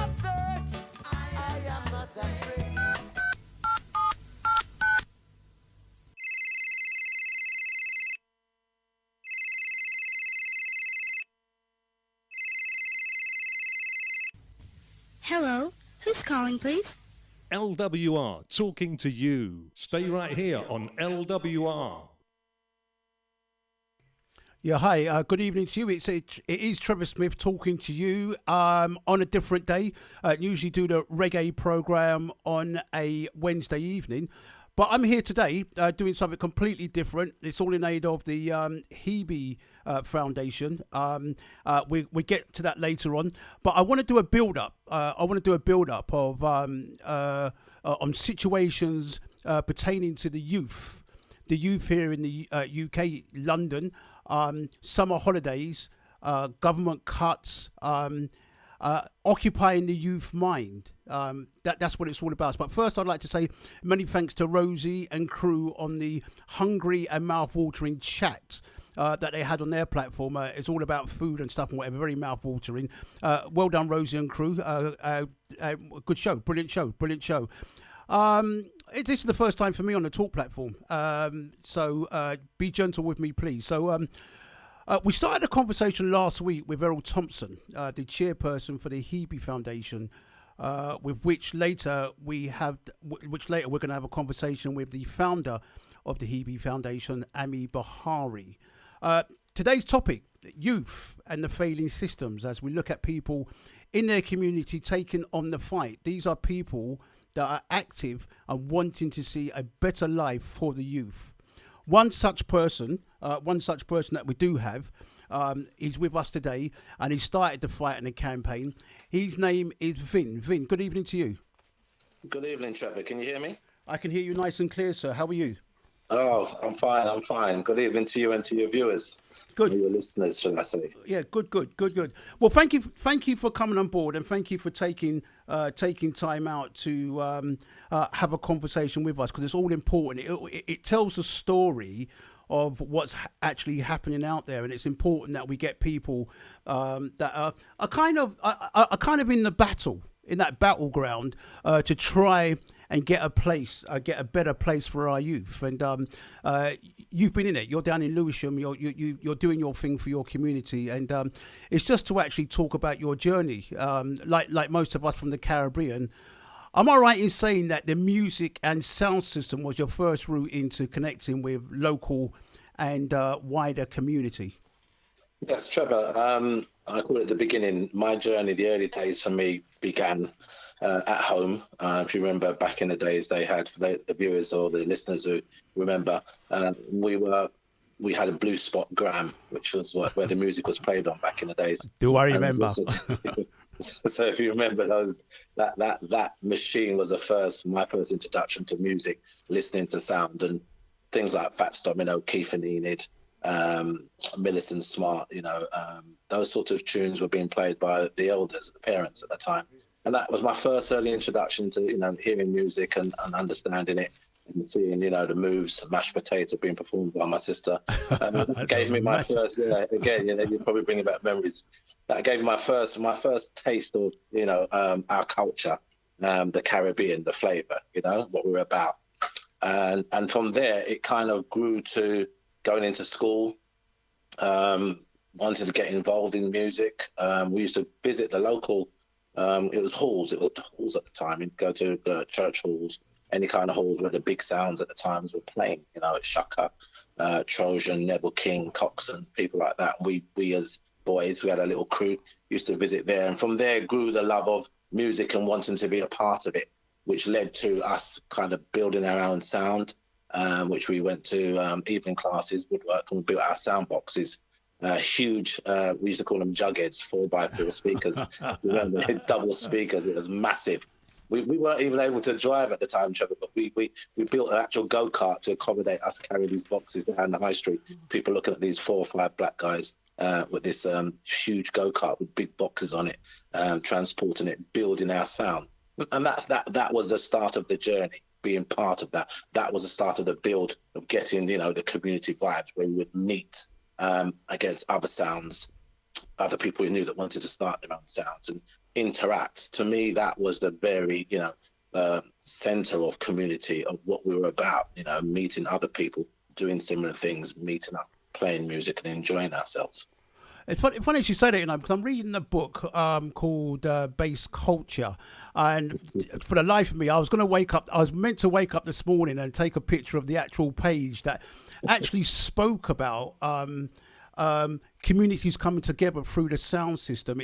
of dirt. I am not afraid. Hello, who's calling, please? LWR talking to you. Stay right here on LWR. Yeah, hi. Good evening to you. It is Trevor Smith talking to you on a different day. Usually do the reggae program on a Wednesday evening, but I'm here today doing something completely different. It's all in aid of the Hebe Foundation. We get to that later on, but I want to do a build up. I want to do a build up of on situations pertaining to the youth here in the UK, London. Summer holidays, government cuts, occupying the youth mind. That's what it's all about. But first, I'd like to say many thanks to Rosie and crew on the hungry and mouth-watering chat that they had on their platform. It's all about food and stuff and whatever, very mouth-watering. Well done, Rosie and crew. Good show, brilliant show. This is the first time for me on the talk platform, so be gentle with me, please. So we started a conversation last week with Errol Thompson, the chairperson for the Hebe Foundation, with which later we're going to have a conversation with the founder of the Hebe Foundation, Ami Bahari. Today's topic: youth and the failing systems. As we look at people in their community taking on the fight, these are people that are active and wanting to see a better life for the youth. One such person that we do have is with us today, and he started the fight and the campaign. His name is Vin. Vin, good evening to you. Good evening, Trevor. Can you hear me? I can hear you nice and clear, sir. How are you? Oh, I'm fine. Good evening to you and to your viewers. Good. Your listeners, shall I say? Yeah, good. Well, thank you for coming on board, and thank you for taking time out to have a conversation with us, because it's all important. It tells a story of what's actually happening out there, and it's important that we get people that are kind of in the battle, in that battleground, to try and get a better place for our youth. And you've been in it. You're down in Lewisham. You're doing your thing for your community, and it's just to actually talk about your journey. Like most of us from the Caribbean, am I right in saying that the music and sound system was your first route into connecting with local and wider community? Yes, Trevor. I call it the beginning. My journey, the early days for me began at home. If you remember back in the days, they had, for the viewers or the listeners who remember, we had a Blue Spot Gram, which was where the music was played on back in the days. Do I remember? So if you remember those, that machine was my first introduction to music, listening to sound, and things like Fats Domino, Keith and Enid, Millicent Smart, those sorts of tunes were being played by the elders, the parents at the time. And that was my first early introduction to, hearing music and understanding it, and seeing, the moves, mashed potato being performed by my sister. That gave me my first, again, you're probably bringing back memories. That gave me my first taste of, our culture, the Caribbean, the flavour, what we were about. And from there, it kind of grew to going into school, wanted to get involved in music. We used to visit the local, it was halls at the time. You'd go to church halls, any kind of halls where the big sounds at the times were playing, Shaka, Trojan, Neville King, Coxon, people like that. We as boys, we had a little crew, used to visit there. And from there grew the love of music and wanting to be a part of it, which led to us kind of building our own sound, which we went to evening classes, woodwork, and we built our sound boxes. Huge, we used to call them jugheads, 4x4 speakers. Remember, double speakers. It was massive. We weren't even able to drive at the time, Trevor, but we built an actual go-kart to accommodate us carrying these boxes down the high street. People looking at these 4 or 5 black guys with this huge go-kart with big boxes on it, transporting it, building our sound. And that was the start of the journey, being part of that. That was the start of the build of getting, the community vibes where we would meet against other sounds other people you knew that wanted to start their own sounds and interact. To me, that was the very, center of community of what we were about, meeting other people, doing similar things, meeting up, playing music and enjoying ourselves. It's funny as you say that, because I'm reading a book called Bass Culture, and for the life of me, I was meant to wake up this morning and take a picture of the actual page that actually spoke about communities coming together through the sound system.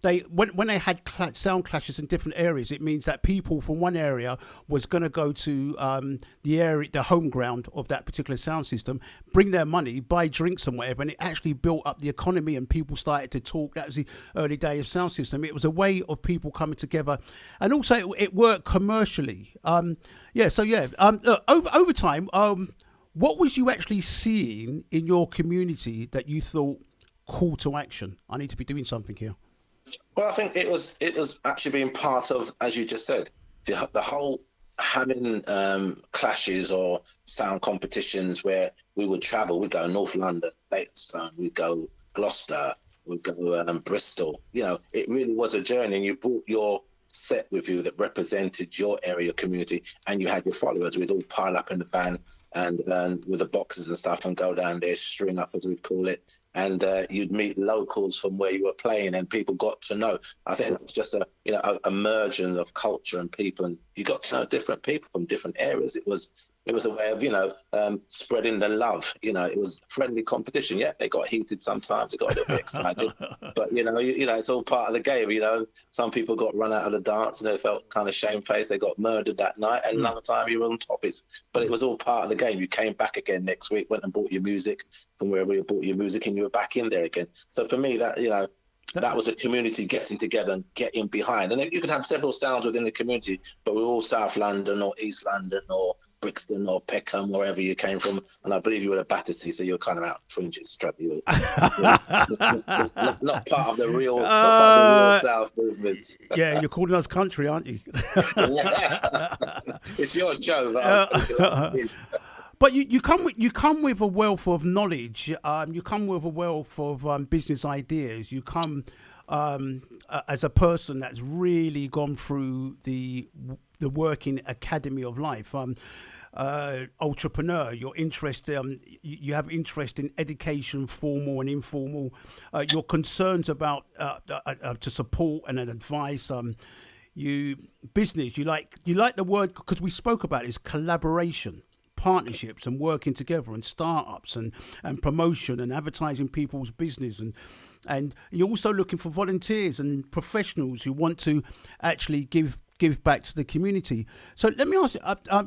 When they had sound clashes in different areas, it means that people from one area was going to go to the home ground of that particular sound system, bring their money, buy drinks and whatever, and it actually built up the economy and people started to talk. That was the early day of sound system. It was a way of people coming together, and also it worked commercially. Look, over time. What was you actually seeing in your community that you thought, call to action? I need to be doing something here. Well, I think it was actually being part of, as you just said, the whole having clashes or sound competitions where we would travel. We'd go North London, Leytonstone, we'd go Gloucester, we'd go Bristol. It really was a journey, and you brought your set with you that represented your area community, and you had your followers. We'd all pile up in the van and with the boxes and stuff and go down there, string up as we'd call it, and you'd meet locals from where you were playing, and people got to know. I think it was just a merging of culture and people, and you got to know different people from different areas. It was a way of spreading the love. It was friendly competition. Yeah, they got heated sometimes, they got a little bit excited, but it's all part of the game. Some people got run out of the dance and they felt kind of shamefaced. They got murdered that night, and another time you were on toppies. But it was all part of the game. You came back again next week, went and bought your music from wherever you bought your music, and you were back in there again. So for me, that was a community getting together and getting behind. And you could have several sounds within the community, but we're all South London or East London or Brixton or Peckham, wherever you came from. And I believe you were a Battersea, so you're kind of out fringes, Trevor. Not part of the real South movements. Yeah, you're calling us country, aren't you? It's yours, Joe. But you come with a wealth of knowledge. You come with a wealth of business ideas. You come as a person that's really gone through the working academy of life. Entrepreneur. You're interested. You have interest in education, formal and informal. Your concerns about to support and advice. Business. You like the word, because we spoke about is collaboration, partnerships and working together, and startups and promotion and advertising people's business, and you're also looking for volunteers and professionals who want to actually give back to the community. So let me ask, I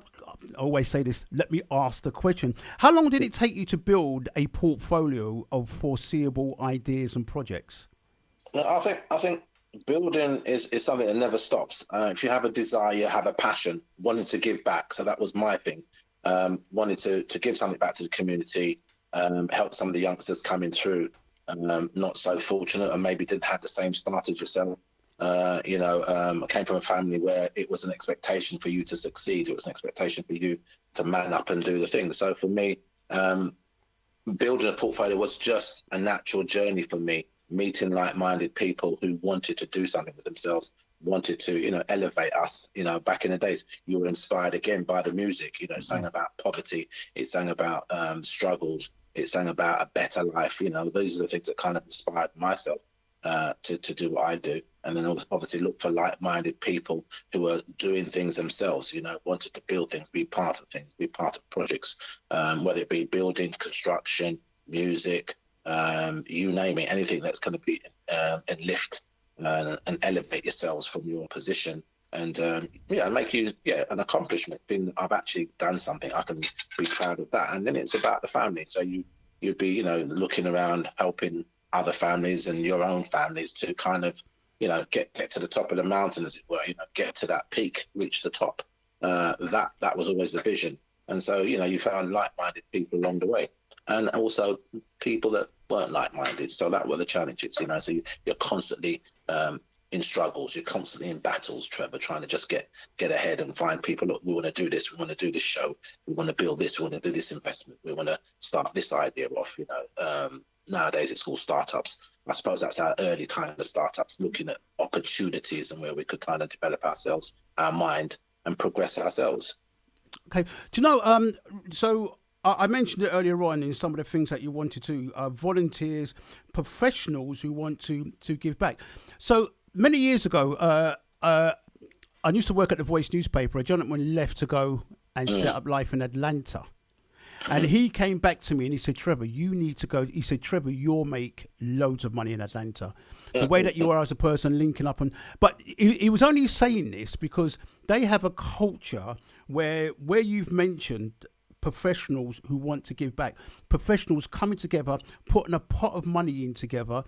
always say this, let me ask the question. How long did it take you to build a portfolio of foreseeable ideas and projects? I think building is something that never stops. If you have a desire, you have a passion, wanting to give back. So that was my thing. Wanted to give something back to the community, help some of the youngsters coming through, not so fortunate and maybe didn't have the same start as yourself. I came from a family where it was an expectation for you to succeed. It was an expectation for you to man up and do the thing. So for me, building a portfolio was just a natural journey for me, meeting like-minded people who wanted to do something with themselves, wanted to, elevate us. Back in the days, you were inspired again by the music. It sang about poverty. It sang about struggles. It sang about a better life. These are the things that kind of inspired myself to do what I do. And then obviously look for like-minded people who are doing things themselves, wanted to build things, be part of things, be part of projects, whether it be building, construction, music, you name it, anything that's going to be and lift and elevate yourselves from your position and make you an accomplishment, being I've actually done something, I can be proud of that. And then it's about the family, so you'd be looking around, helping other families and your own families to kind of get to the top of the mountain, as it were, get to that peak, reach the top. That was always the vision. And so you found like-minded people along the way, and also people that weren't like-minded. So that were the challenges, so you're constantly in struggles, you're constantly in battles, Trevor, trying to just get ahead and find people. Look, we want to do this, we want to do this show, we want to build this, we want to do this investment, we want to start this idea off, nowadays it's all startups. I suppose that's our early kind of startups, looking at opportunities and where we could kind of develop ourselves, our mind, and progress ourselves. Okay. Do you know, so I mentioned it earlier on in some of the things that you wanted to, volunteers, professionals who want to give back. So many years ago, I used to work at the Voice newspaper. A gentleman left to go and set up life in Atlanta. And he came back to me and he said, Trevor, you need to go. He said, Trevor, you'll make loads of money in Atlanta. The way that you are as a person linking up on. But he was only saying this because they have a culture where you've mentioned professionals who want to give back, professionals coming together, putting a pot of money in together,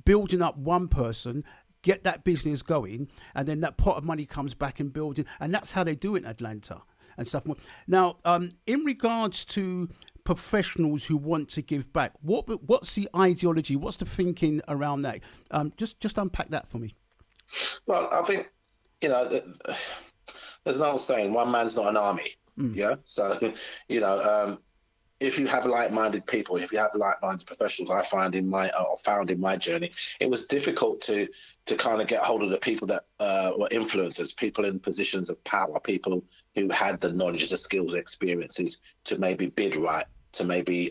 building up one person, get that business going, and then that pot of money comes back and building. And that's how they do it in Atlanta and stuff. Now, in regards to professionals who want to give back, what's the ideology? What's the thinking around that? Just unpack that for me. Well, I think, there's an old saying, one man's not an army. Yeah. So, if you have like-minded people, if you have like-minded professionals, I found in my journey, it was difficult to kind of get hold of the people that were influencers, people in positions of power, people who had the knowledge, the skills, the experiences to maybe bid right, to maybe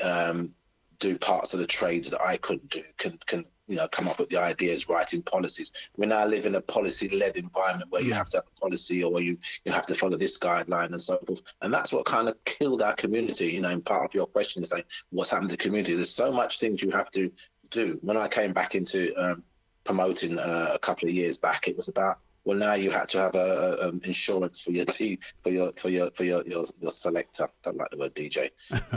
do parts of the trades that I couldn't do, can come up with the ideas, writing policies. We now live in a policy-led environment where you have to have a policy, or you have to follow this guideline and so forth. And that's what kind of killed our community. In part of your question is saying, what's happened to the community? There's so much things you have to do. When I came back into promoting a couple of years back, it was about, well, now you had to have a insurance for your your selector. Don't like the word DJ.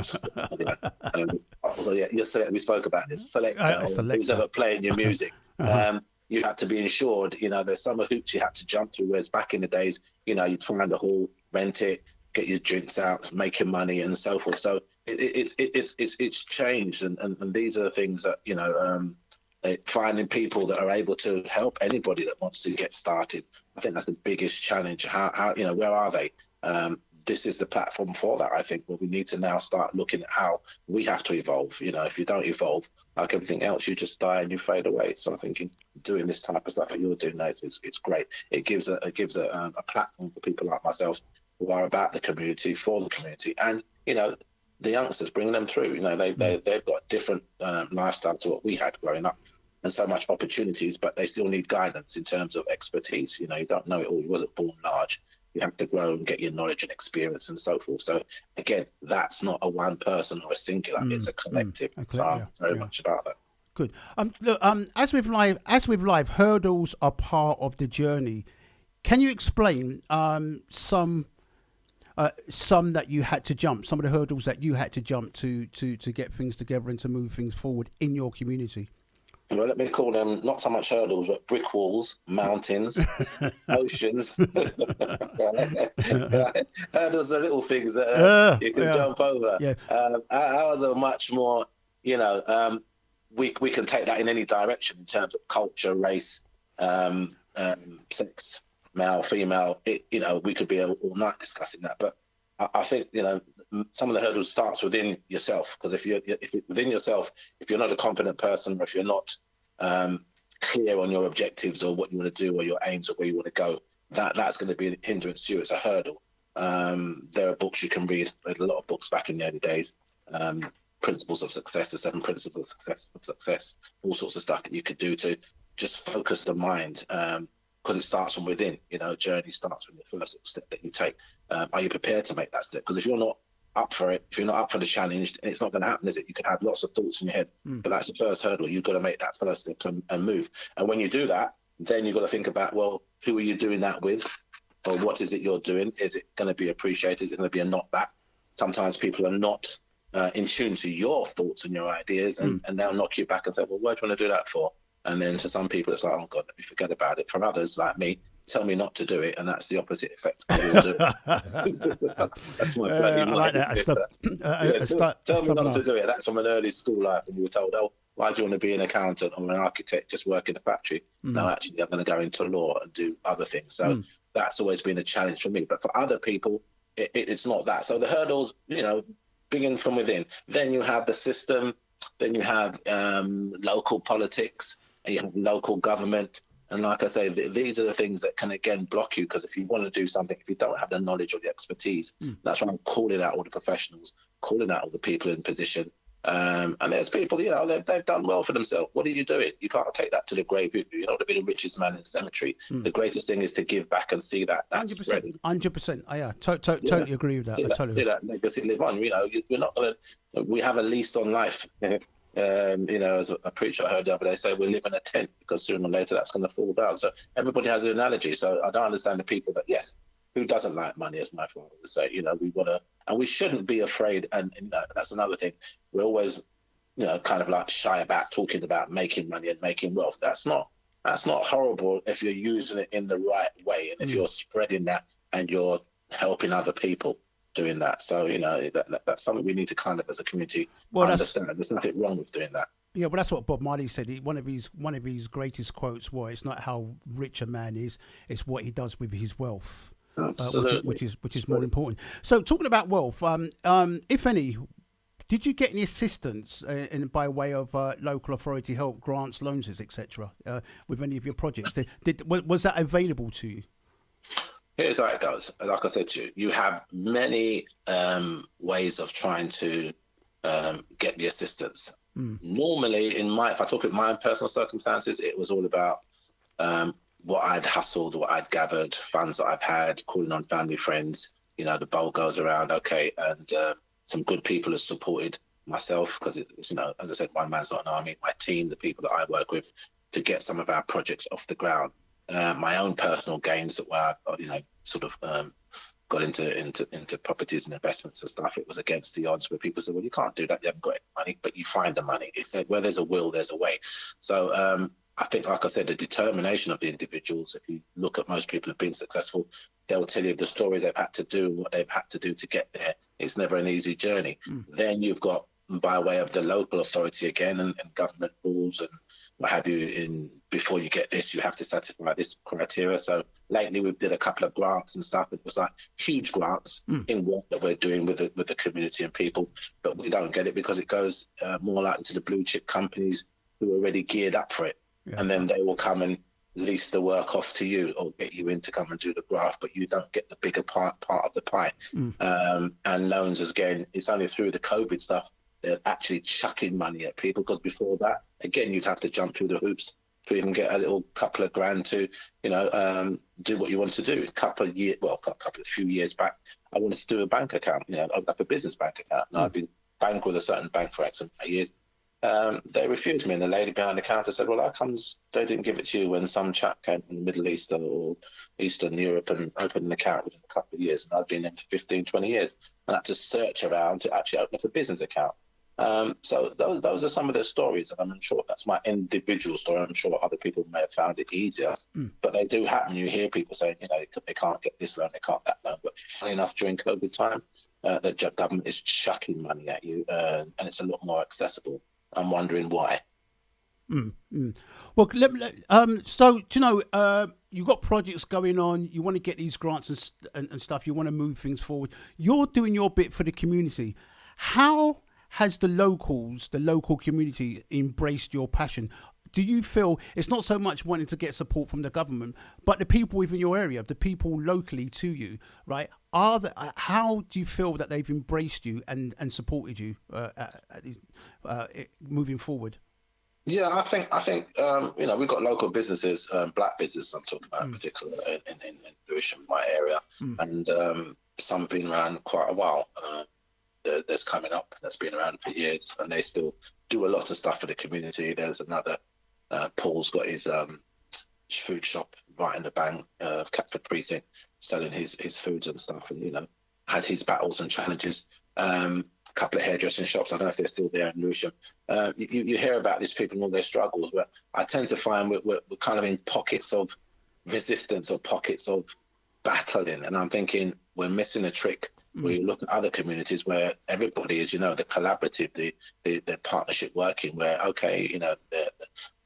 So yeah, your selector. We spoke about this selector. Who's ever playing your music? You had to be insured. There's some hoops you had to jump through. Whereas back in the days, you'd find a hall, rent it, get your drinks out, make your money, and so forth. So it's changed, and these are the things that finding people that are able to help anybody that wants to get started. I think that's the biggest challenge. How where are they? This is the platform for that, I think, where we need to now start looking at how we have to evolve. If you don't evolve, like everything else, you just die and you fade away. So I think doing this type of stuff that you're doing now, it's great. It gives a platform for people like myself who are about the community, for the community, and the youngsters, bringing them through. They've got different lifestyle to what we had growing up, and so much opportunities, but they still need guidance in terms of expertise. You don't know it all. You wasn't born large. You have to grow and get your knowledge and experience and so forth. So again, that's not a one person or a singular. It's a collective. So I'm very much about that. Good. Look, as with live, hurdles are part of the journey. Can you explain some that you had to jump, some of the hurdles that you had to jump to get things together and to move things forward in your community? Well, let me call them not so much hurdles, but brick walls, mountains, oceans. Hurdles are little things that you can jump over. Yeah. Ours are much more, we can take that in any direction in terms of culture, race, sex, male, female. We could be all night discussing that. But I think, some of the hurdles starts within yourself, because if within yourself, if you're not a confident person, or if you're not clear on your objectives or what you want to do or your aims or where you want to go, that's going to be a hindrance to you. It's a hurdle. There are books you can read. I read a lot of books back in the early days. Principles of Success, the 7 Principles of Success, all sorts of stuff that you could do to just focus the mind, because it starts from within. Journey starts from the first step that you take. Are you prepared to make that step? Because if you're not up for it, if you're not up for the challenge, it's not going to happen, is it? You can have lots of thoughts in your head, but that's the first hurdle. You've got to make that first step and move. And when you do that, then you've got to think about, well, who are you doing that with? Or what is it you're doing? Is it going to be appreciated? Is it going to be a knockback? Sometimes people are not in tune to your thoughts and your ideas, and they'll knock you back and say, well, what do you want to do that for? And then to some people, it's like, oh, God, let me forget about it. From others, like me, tell me not to do it, and that's the opposite effect. I will do it. That's my bloody mind. I like that. Tell me not to do it. That's from an early school life, when you were told, oh, why do you want to be an accountant or an architect, just work in a factory? No, actually, I'm going to go into law and do other things. So that's always been a challenge for me. But for other people, it's not that. So the hurdles, begin from within. Then you have the system, then you have local politics, and you have local government. And like I say, these are the things that can, again, block you, because if you want to do something, if you don't have the knowledge or the expertise, that's why I'm calling out all the professionals, calling out all the people in position. And there's people, they've done well for themselves. What are you doing? You can't take that to the grave. You don't want to be the richest man in the cemetery. The greatest thing is to give back and see that. 100%. 100%. Totally agree with that. See that legacy live on. You're not going to. We have a lease on life. As a preacher I heard the other day say, we live in a tent because sooner or later that's going to fall down. So everybody has an analogy. So I don't understand the people that, yes, who doesn't like money, as my father would say. We want to, and we shouldn't be afraid. And that's another thing. We're always, kind of like shy about talking about making money and making wealth. That's not horrible if you're using it in the right way, and if you're spreading that and you're helping other people doing that. So that's something we need to kind of, as a community, understand. There's nothing wrong with doing that. Yeah, well, that's what Bob Marley said. One of his greatest quotes was, "It's not how rich a man is; it's what he does with his wealth." Which is more important. So, talking about wealth, if any, did you get any assistance by way of local authority help, grants, loans, etc., with any of your projects? Was that available to you? Here's how it goes. Like I said to you, you have many ways of trying to get the assistance. Normally, if I talk about my own personal circumstances, it was all about what I'd hustled, what I'd gathered, funds that I've had, calling on family, friends. The bowl goes around, okay, and some good people have supported myself, because it's, as I said, one man's not an army. My team, the people that I work with, to get some of our projects off the ground. My own personal gains that were, got into properties and investments and stuff. It was against the odds, where people said, well, you can't do that. You haven't got any money, but you find the money. Where there's a will, there's a way. So I think, like I said, the determination of the individuals, if you look at most people who've been successful, they'll tell you the stories they've had to do, what they've had to do to get there. It's never an easy journey. Then you've got, by way of the local authority again, and government rules and what have you, before you get this, you have to satisfy this criteria. So lately we've did a couple of grants and stuff. It was like huge grants in work that we're doing with the community and people, but we don't get it because it goes more likely to the blue chip companies who are already geared up for it. Yeah. And then they will come and lease the work off to you or get you in to come and do the graft, but you don't get the bigger part of the pie. And loans, again, it's only through the COVID stuff they're actually chucking money at people, because before that, again, you'd have to jump through the hoops to even get a couple of grand to, do what you want to do. A few years back, I wanted to do a bank account, open up a business bank account. And I've been banked with a certain bank for X amount of years. They refused me, and the lady behind the counter said, well, how comes they didn't give it to you when some chap came from the Middle East or Eastern Europe and opened an account within a couple of years? And I've been there for 15, 20 years, and I had to search around to actually open up a business account. So those are some of the stories, and I'm sure that's my individual story. I'm sure other people may have found it easier, but they do happen. You hear people saying, they can't get this loan, they can't that loan. But funny enough, during COVID time, the government is chucking money at you, and it's a lot more accessible. I'm wondering why. Well, so you've got projects going on. You want to get these grants and stuff. You want to move things forward. You're doing your bit for the community. How has the local community embraced your passion? Do you feel it's not so much wanting to get support from the government, but the people within your area, the people locally to you, right? How do you feel that they've embraced you and supported you moving forward? Yeah, I think we've got local businesses, black businesses I'm talking about in particular in Lewisham, my area, and some have been around quite a while. There's Coming Up that's been around for years, and they still do a lot of stuff for the community. There's another, Paul's got his food shop right in the bank of Catford Precinct, selling his foods and stuff, and had his battles and challenges. A couple of hairdressing shops, I don't know if they're still there in Lewisham. You hear about these people and all their struggles, but I tend to find we're kind of in pockets of resistance or pockets of battling, and I'm thinking we're missing a trick. Where you look at other communities where everybody is, the collaborative, the partnership working, where, okay,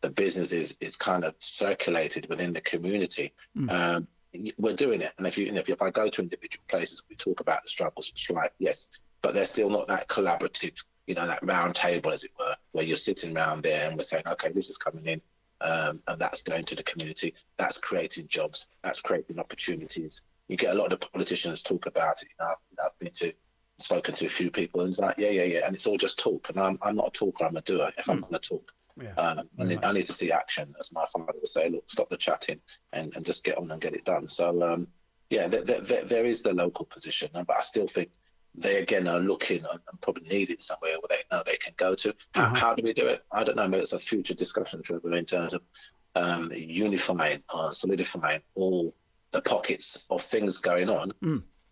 the business is kind of circulated within the community. We're doing it. And if I go to individual places, we talk about the struggles, it's like, yes, but they're still not that collaborative that round table, as it were, where you're sitting around there and we're saying, okay, this is coming in, and that's going to the community, that's creating jobs, that's creating opportunities. You get a lot of the politicians talk about it. I've spoken to a few people, and it's like, yeah, and it's all just talk. And I'm not a talker, I'm a doer. If I'm going to talk, I need to see action, as my father would say. Look, stop the chatting and just get on and get it done. So there is the local position, but I still think they again are looking and probably need it somewhere where they know they can go to. How do we do it? I don't know. Maybe it's a future discussion, Trevor, in terms of unifying or solidifying all the pockets of things going on,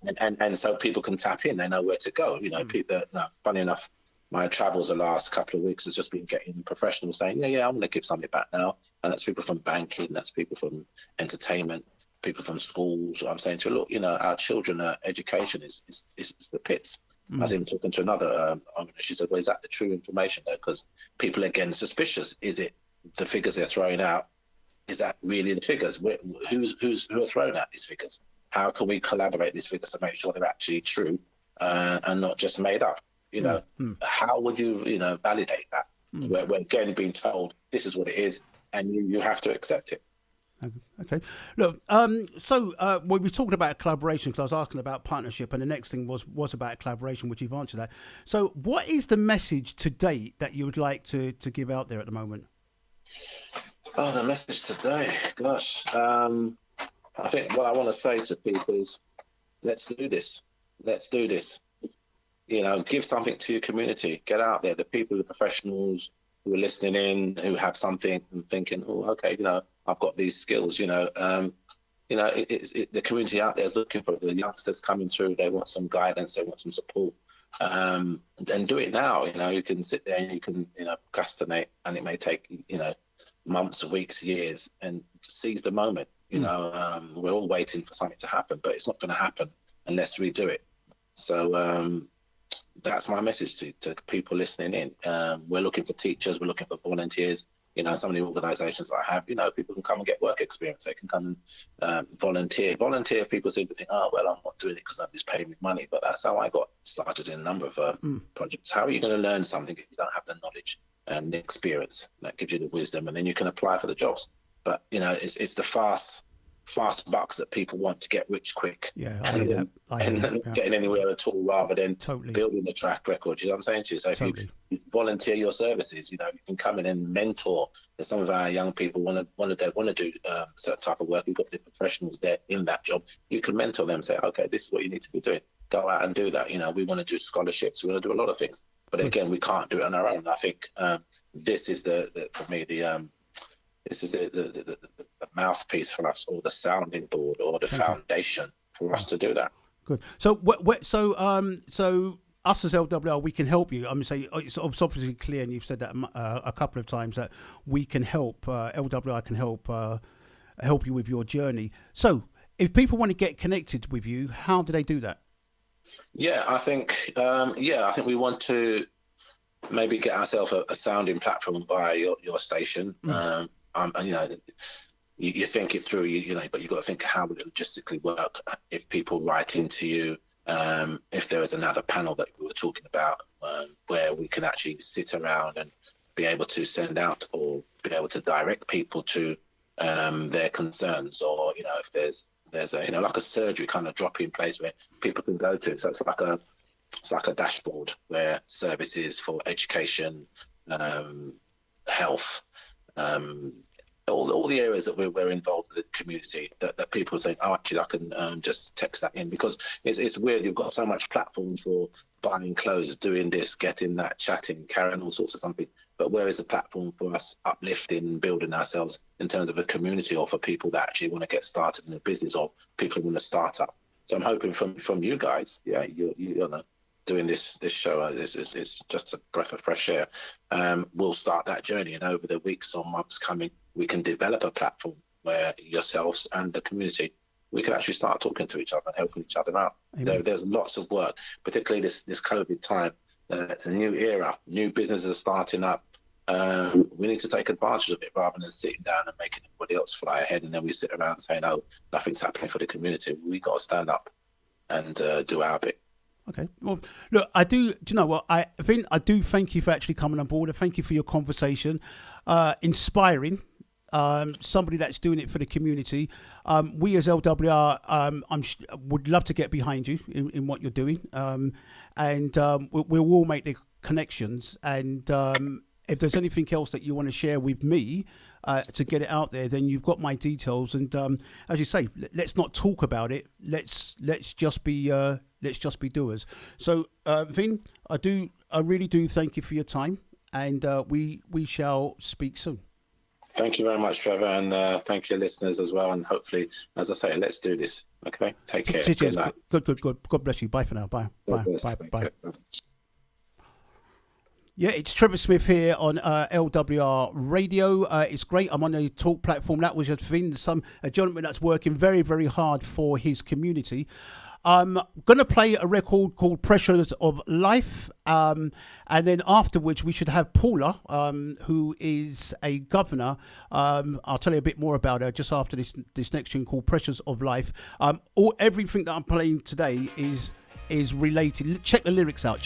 and so people can tap in. They know where to go. People. Funny enough, my travels the last couple of weeks has just been getting professionals saying, yeah, I'm going to give something back now, and that's people from banking, that's people from entertainment, people from schools. I'm saying to look, our children, education is the pits. I was even talking to another. She said, well, is that the true information though? Because people are again suspicious. Is it the figures they're throwing out? Is that really the figures? Who are throwing out these figures? How can we collaborate these figures to make sure they're actually true and not just made up? How would you validate that? We're again being told this is what it is, and you have to accept it. Okay. Look, we were talking about collaboration because I was asking about partnership, and the next thing was about collaboration, which you've answered that. So what is the message to date that you would like to give out there at the moment? Oh, the message today, gosh. I think what I want to say to people is, let's do this. Let's do this. Give something to your community. Get out there. The people, the professionals who are listening in, who have something and thinking, oh, okay, I've got these skills. The community out there is looking for the youngsters coming through. They want some guidance. They want some support. And do it now. You can sit there and you can, procrastinate, and it may take, months, weeks, years, and seize the moment. We're all waiting for something to happen, but it's not going to happen unless we do it. So that's my message to people listening in. We're looking for teachers, we're looking for volunteers. Some of the organisations I have, people can come and get work experience. They can come and volunteer. Volunteer, people seem to think, oh, well, I'm not doing it because nobody's paying me money. But that's how I got started in a number of projects. How are you going to learn something if you don't have the knowledge and the experience? That gives you the wisdom, and then you can apply for the jobs. But, it's the fast bucks that people want to get rich quick. Yeah, I hear that. And not getting anywhere at all, rather than building a track record. You know what I'm saying to you? So if you volunteer your services, you can come in and mentor. And some of our young people want to do a certain type of work. You've got the professionals there in that job. You can mentor them, say, okay, this is what you need to be doing. Go out and do that. We want to do scholarships. We want to do a lot of things. But again, we can't do it on our own. I think this is for me, this is the mouthpiece for us, or the sounding board, or the foundation for us to do that. Good. So, so us as LWR, we can help you. It's obviously clear, and you've said that a couple of times, that we can help. LWR can help you with your journey. So, if people want to get connected with you, how do they do that? Yeah, I think we want to maybe get ourselves a sounding platform via your station. You think it through, but you've got to think how would it logistically work if people write into you, if there is another panel that we were talking about, where we can actually sit around and be able to send out or be able to direct people to their concerns, or, if there's a, like a surgery kind of drop-in place where people can go to. So it's like a dashboard where services for education, health, all the areas that we're involved with the community, that people think, oh, actually I can just text that in, because it's weird. You've got so much platforms for buying clothes, doing this, getting that, chatting, carrying all sorts of something. But where is the platform for us uplifting, building ourselves in terms of a community, or for people that actually want to get started in a business, or people who want to start up? So I'm hoping from you guys, you doing this show, it's just a breath of fresh air. We'll start that journey, and over the weeks or months coming, we can develop a platform where yourselves and the community, we can actually start talking to each other and helping each other out. There's lots of work, particularly this COVID time. It's a new era, new businesses are starting up. We need to take advantage of it, rather than sitting down and making everybody else fly ahead, and then we sit around saying, oh, nothing's happening for the community. We got to stand up and do our bit. Okay. Well, look, I do. Do you know what? I think I do thank you for actually coming on board. I thank you for your conversation, inspiring. Somebody that's doing it for the community. We as LWR, would love to get behind you in what you're doing, and we'll all make the connections. And if there's anything else that you want to share with me to get it out there, then you've got my details. And as you say, let's not talk about it. Let's just be doers. So, Vin, I really do thank you for your time, and we shall speak soon. Thank you very much, Trevor, and thank you, listeners, as well. And hopefully, as I say, let's do this. Okay, take care. Cheers. Good. God bless you. Bye for now. Bye. Bye. Yeah, it's Trevor Smith here on LWR Radio. It's great. I'm on a talk platform. That was just Vin, a gentleman that's working very, very hard for his community. I'm going to play a record called Pressures of Life. And then afterwards, we should have Paula, who is a governor. I'll tell you a bit more about her just after this next tune called Pressures of Life. Everything that I'm playing today is related. Check the lyrics out.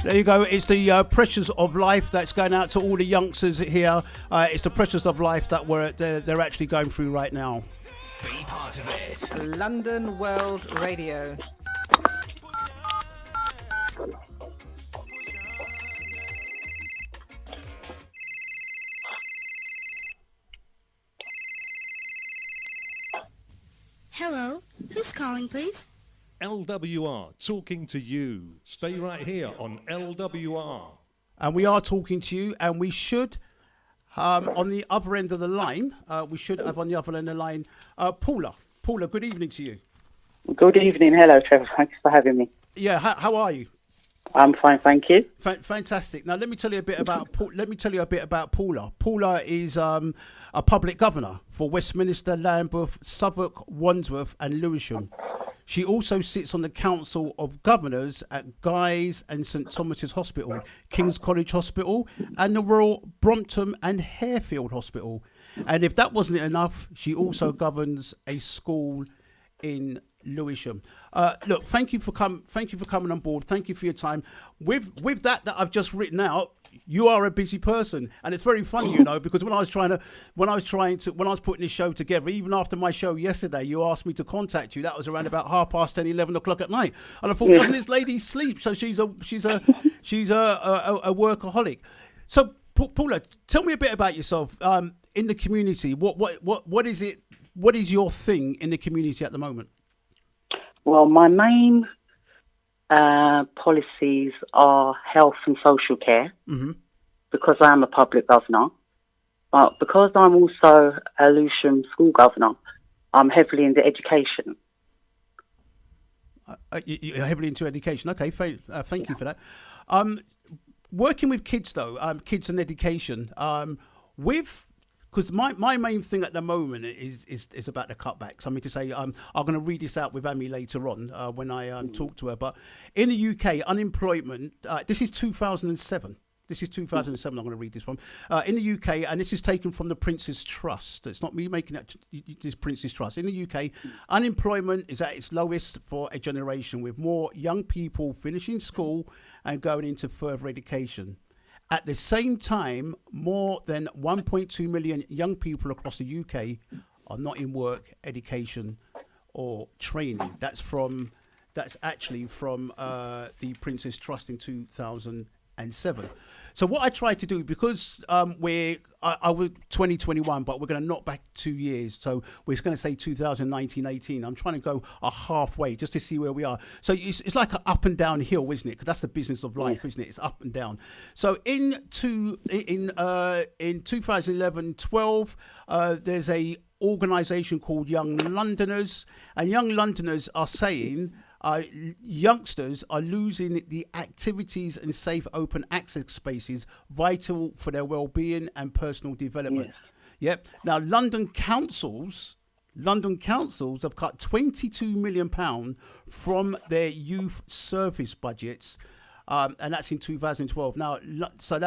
There you go. It's the Pressures of Life that's going out to all the youngsters here. It's the Pressures of Life that they're actually going through right now. Be part of it. London World Radio. Hello, who's calling, please? LWR, talking to you. Stay right here on LWR. And we are talking to you, and we should, on the other end of the line, Paula. Paula, good evening to you. Good evening. Hello, Trevor. Thanks for having me. Yeah, how are you? I'm fine, thank you. Fantastic. Now let me tell you a bit about Paula. Paula is a public governor for Westminster, Lambeth, Southwark, Wandsworth, and Lewisham. She also sits on the Council of Governors at Guy's and St Thomas's Hospital, King's College Hospital, and the Royal Brompton and Harefield Hospital. And if that wasn't enough, she also governs a school in Lewisham. Look, thank you for coming on board. Thank you for your time. With that I've just written out, you are a busy person, and it's very funny, because when I was putting this show together, even after my show yesterday, you asked me to contact you. That was around about 10:30, 11 o'clock at night, and I thought, doesn't this lady sleep? So she's a workaholic. So Paula, tell me a bit about yourself in the community. What is it? What is your thing in the community at the moment? Well, my main policies are health and social care, because I am a public governor. But because I'm also a Lewisham school governor, I'm heavily into education. You're heavily into education. Okay, thank you for that. Working with kids, though, kids and education, because my main thing at the moment is about the cutbacks. I mean to say, I'm going to read this out with Amy later on when I talk to her. But in the UK, unemployment, this is 2007. This is 2007, I'm going to read this from. In the UK, and this is taken from the Prince's Trust. It's not me making that, this Prince's Trust. In the UK, unemployment is at its lowest for a generation, with more young people finishing school and going into further education. At the same time, more than 1.2 million young people across the UK are not in work, education, or training. That's actually from the Prince's Trust in 2007. So what I tried to do, because I was 2021, but we're going to knock back 2 years. So we're going to say 2019-18. I'm trying to go a halfway just to see where we are. So it's like an up and down hill, isn't it? Because that's the business of life, isn't it? It's up and down. So in 2011-12, there's a organisation called Young Londoners, and Young Londoners are saying youngsters are losing the activities and safe open access spaces vital for their well-being and personal development. Yes. Yep. Now, London councils have cut £22 million from their youth service budgets, and that's in 2012. Now, so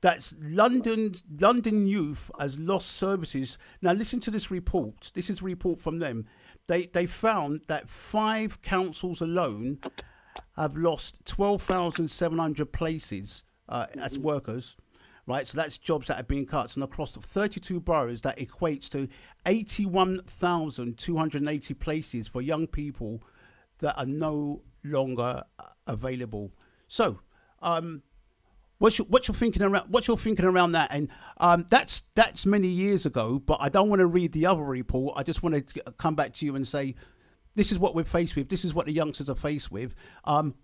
that's London Youth has lost services. Now, listen to this report. This is a report from them. They found that 5 councils alone have lost 12,700 places as workers, right? So that's jobs that have been cut. And across 32 boroughs, that equates to 81,280 places for young people that are no longer available. So, What's your thinking around that? And that's many years ago, but I don't want to read the other report. I just want to come back to you and say, this is what we're faced with. This is what the youngsters are faced with.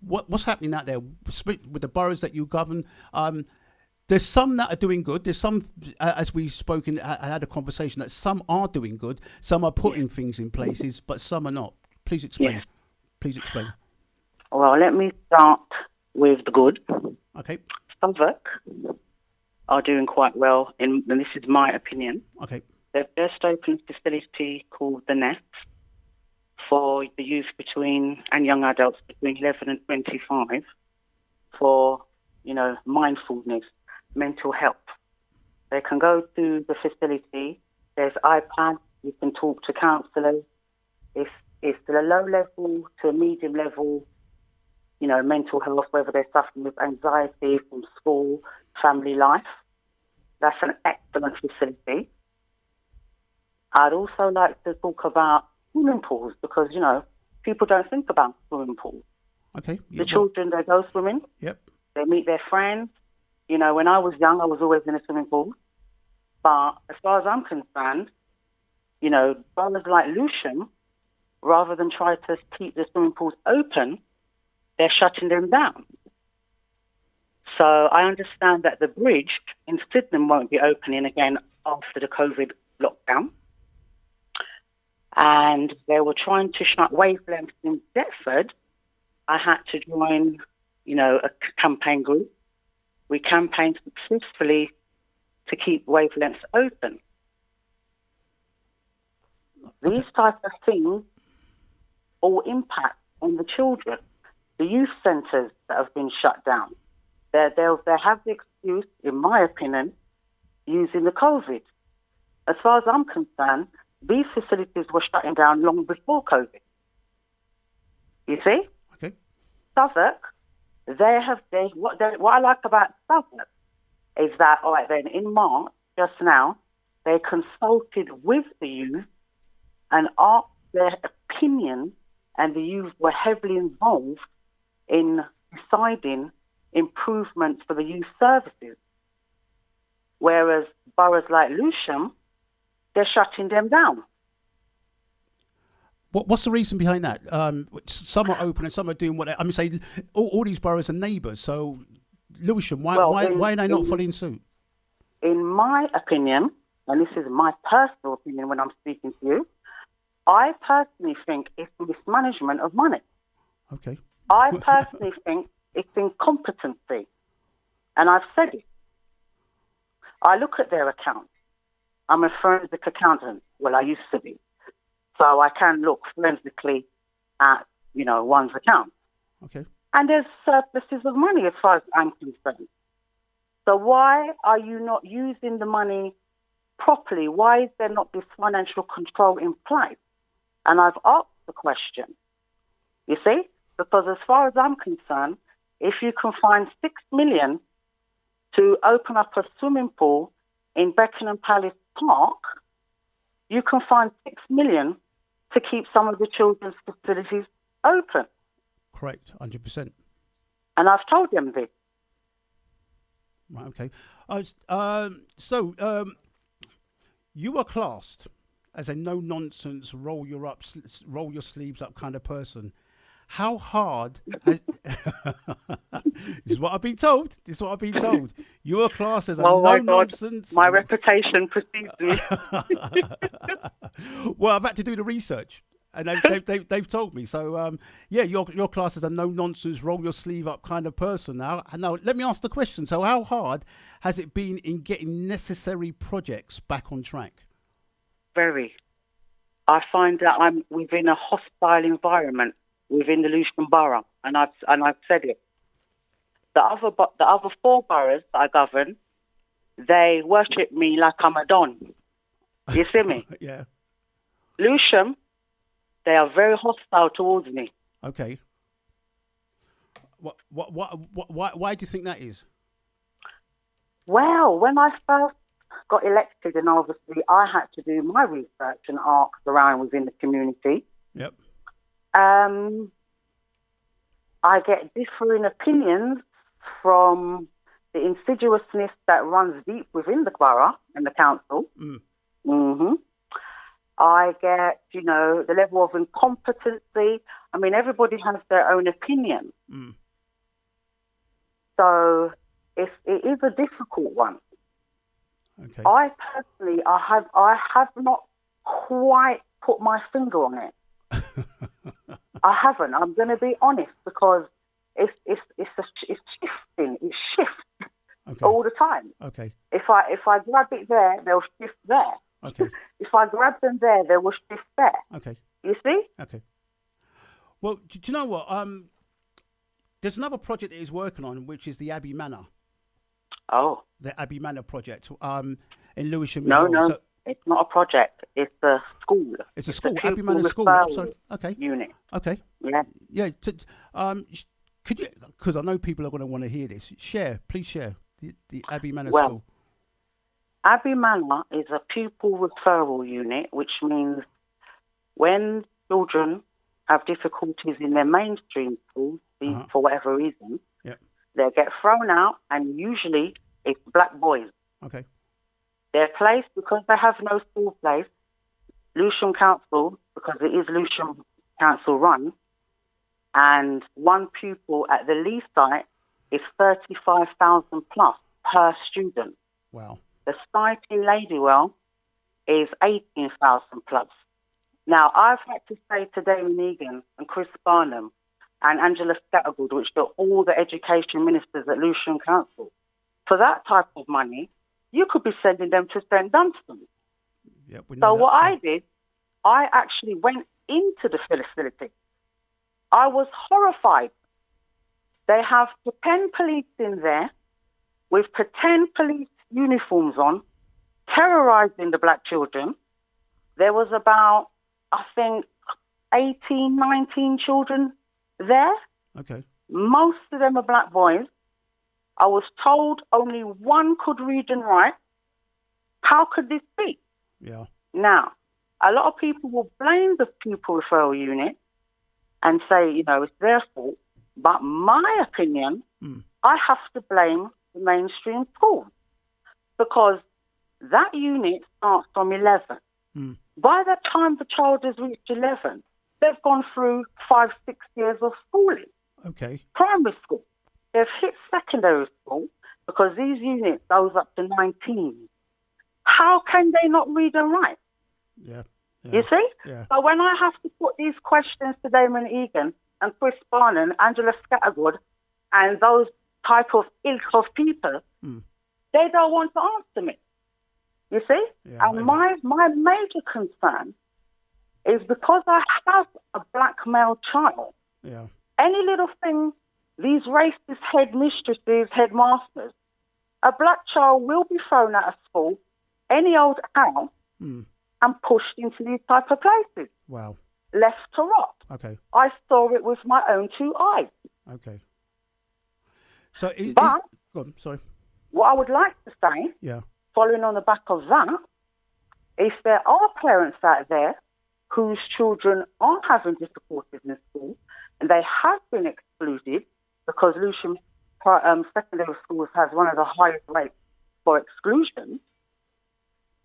What's happening out there with the boroughs that you govern? There's some that are doing good. There's some, as we spoke and had a conversation, that some are doing good. Some are putting things in places, but some are not. Please explain. Yes. Please explain. Well, let me start with the good. Okay. Southwark are doing quite well, and this is my opinion. Okay. They've just opened a facility called The Nest for the youth and young adults between 11 and 25 for, mindfulness, mental health. They can go to the facility. There's iPads. You can talk to counsellors. It's to a low level to a medium level, mental health, whether they're suffering with anxiety from school, family life. That's an excellent facility. I'd also like to talk about swimming pools because, people don't think about swimming pools. Okay. The children, they go swimming. Yep. They meet their friends. When I was young, I was always in a swimming pool. But as far as I'm concerned, boroughs like Lewisham, rather than try to keep the swimming pools open, they're shutting them down. So I understand that the bridge in Sydenham won't be opening again after the COVID lockdown. And they were trying to shut wavelengths in Deptford. I had to join a campaign group. We campaigned successfully to keep wavelengths open. Okay. These types of things all impact on the children. The youth centres that have been shut down, they have the excuse, in my opinion, using the COVID. As far as I'm concerned, these facilities were shutting down long before COVID. You see? Okay. Southwark, what I like about Southwark is that, all right, then in March, just now, they consulted with the youth and asked their opinion, and the youth were heavily involved in deciding improvements for the youth services. Whereas boroughs like Lewisham, they're shutting them down. What's the reason behind that? Some are open and some are doing what say all these boroughs are neighbours. So Lewisham, why are they not following suit? In my opinion, and this is my personal opinion when I'm speaking to you, I personally think it's mismanagement of money. Okay. I personally think it's incompetency. And I've said it. I look at their accounts. I'm a forensic accountant. Well, I used to be. So I can look forensically at, one's account. Okay. And there's surpluses of money as far as I'm concerned. So why are you not using the money properly? Why is there not this financial control in place? And I've asked the question, you see, because as far as I'm concerned, if you can find 6 million to open up a swimming pool in Beckenham Palace Park, you can find 6 million to keep some of the children's facilities open. Correct, 100%. And I've told them this. Right, okay. You are classed as a no-nonsense, roll your sleeves up kind of person. How hard... This is what I've been told. You are classed as a no-nonsense... My reputation precedes me. Well, I've had to do the research. And they've told me. So, your class is a no-nonsense, roll your sleeve up kind of person now. Now, let me ask the question. So how hard has it been in getting necessary projects back on track? Very. I find that I'm within a hostile environment within the Lewisham Borough, and I've said it. The other 4 boroughs that I govern, they worship me like I'm a don. You see me? Yeah. Lewisham, they are very hostile towards me. Okay. Why do you think that is? Well, when I first got elected, and obviously I had to do my research and ask around within the community. Yep. I get differing opinions from the insidiousness that runs deep within the borough and the council. Mm. Mm-hmm. I get, the level of incompetency. I mean, everybody has their own opinion. Mm. So it is a difficult one. Okay. I personally, I have not quite put my finger on it. I haven't. I'm going to be honest, because it's shifting. It shifts all the time. Okay. If I grab it there, they'll shift there. Okay. If I grab them there, they will shift there. Okay. You see? Okay. Well, do you know what? There's another project that he's working on, which is the Abbey Manor. Oh. The Abbey Manor project in Lewisham. No, as well. no, So, it's not a project. It's a school. it's a school. a Abbey Manor School. referral Sorry. Okay. Unit. Okay. Yeah. Yeah. Could you? Because I know people are going to want to hear this. Please share the Abbey Manor School. Abbey Manor is a pupil referral unit, which means when children have difficulties in their mainstream schools, for whatever reason, they get thrown out, and usually it's black boys. Okay. They're placed, because they have no school place, Lewisham Council, because it is Lewisham Council run, and one pupil at the Lee site is 35,000 plus per student. Wow. The site in Ladywell is 18,000 plus. Now, I've had to say to Damon Egan and Chris Barnum and Angela Scattergood, which are all the education ministers at Lewisham Council. For that type of money, you could be sending them to St Dunstan. Yep, we know So that. what I did, I actually went into the facility. I was horrified. They have pretend police in there with pretend police uniforms on, terrorising the black children. There was about, I think, 18, 19 children there. Okay. Most of them are black boys. I was told only one could read and write. How could this be? Yeah. Now, a lot of people will blame the pupil referral unit and say, it's their fault. But my opinion, I have to blame the mainstream schools because that unit starts from 11. By the time the child has reached 11, they've gone through 5-6 years of schooling. Okay. Primary school. They've hit secondary school because these units goes up to 19. How can they not read and write? Yeah. You see? Yeah. So when I have to put these questions to Damon Egan and Chris Barnon, Angela Scattergood, and those type of ilk of people, they don't want to answer me. You see? Yeah, and my major concern is because I have a black male child, Yeah. any little thing, these racist headmistresses, headmasters, a black child will be thrown out of school, any old how, and pushed into these type of places, Wow. left to rot. Okay. I saw it with my own 2 eyes. Okay. So, But- go on, sorry. What I would like to say, Yeah. following on the back of that, if there are parents out there whose children are having difficulties in school and they have been excluded because Lewisham Secondary Schools has one of the highest rates for exclusion,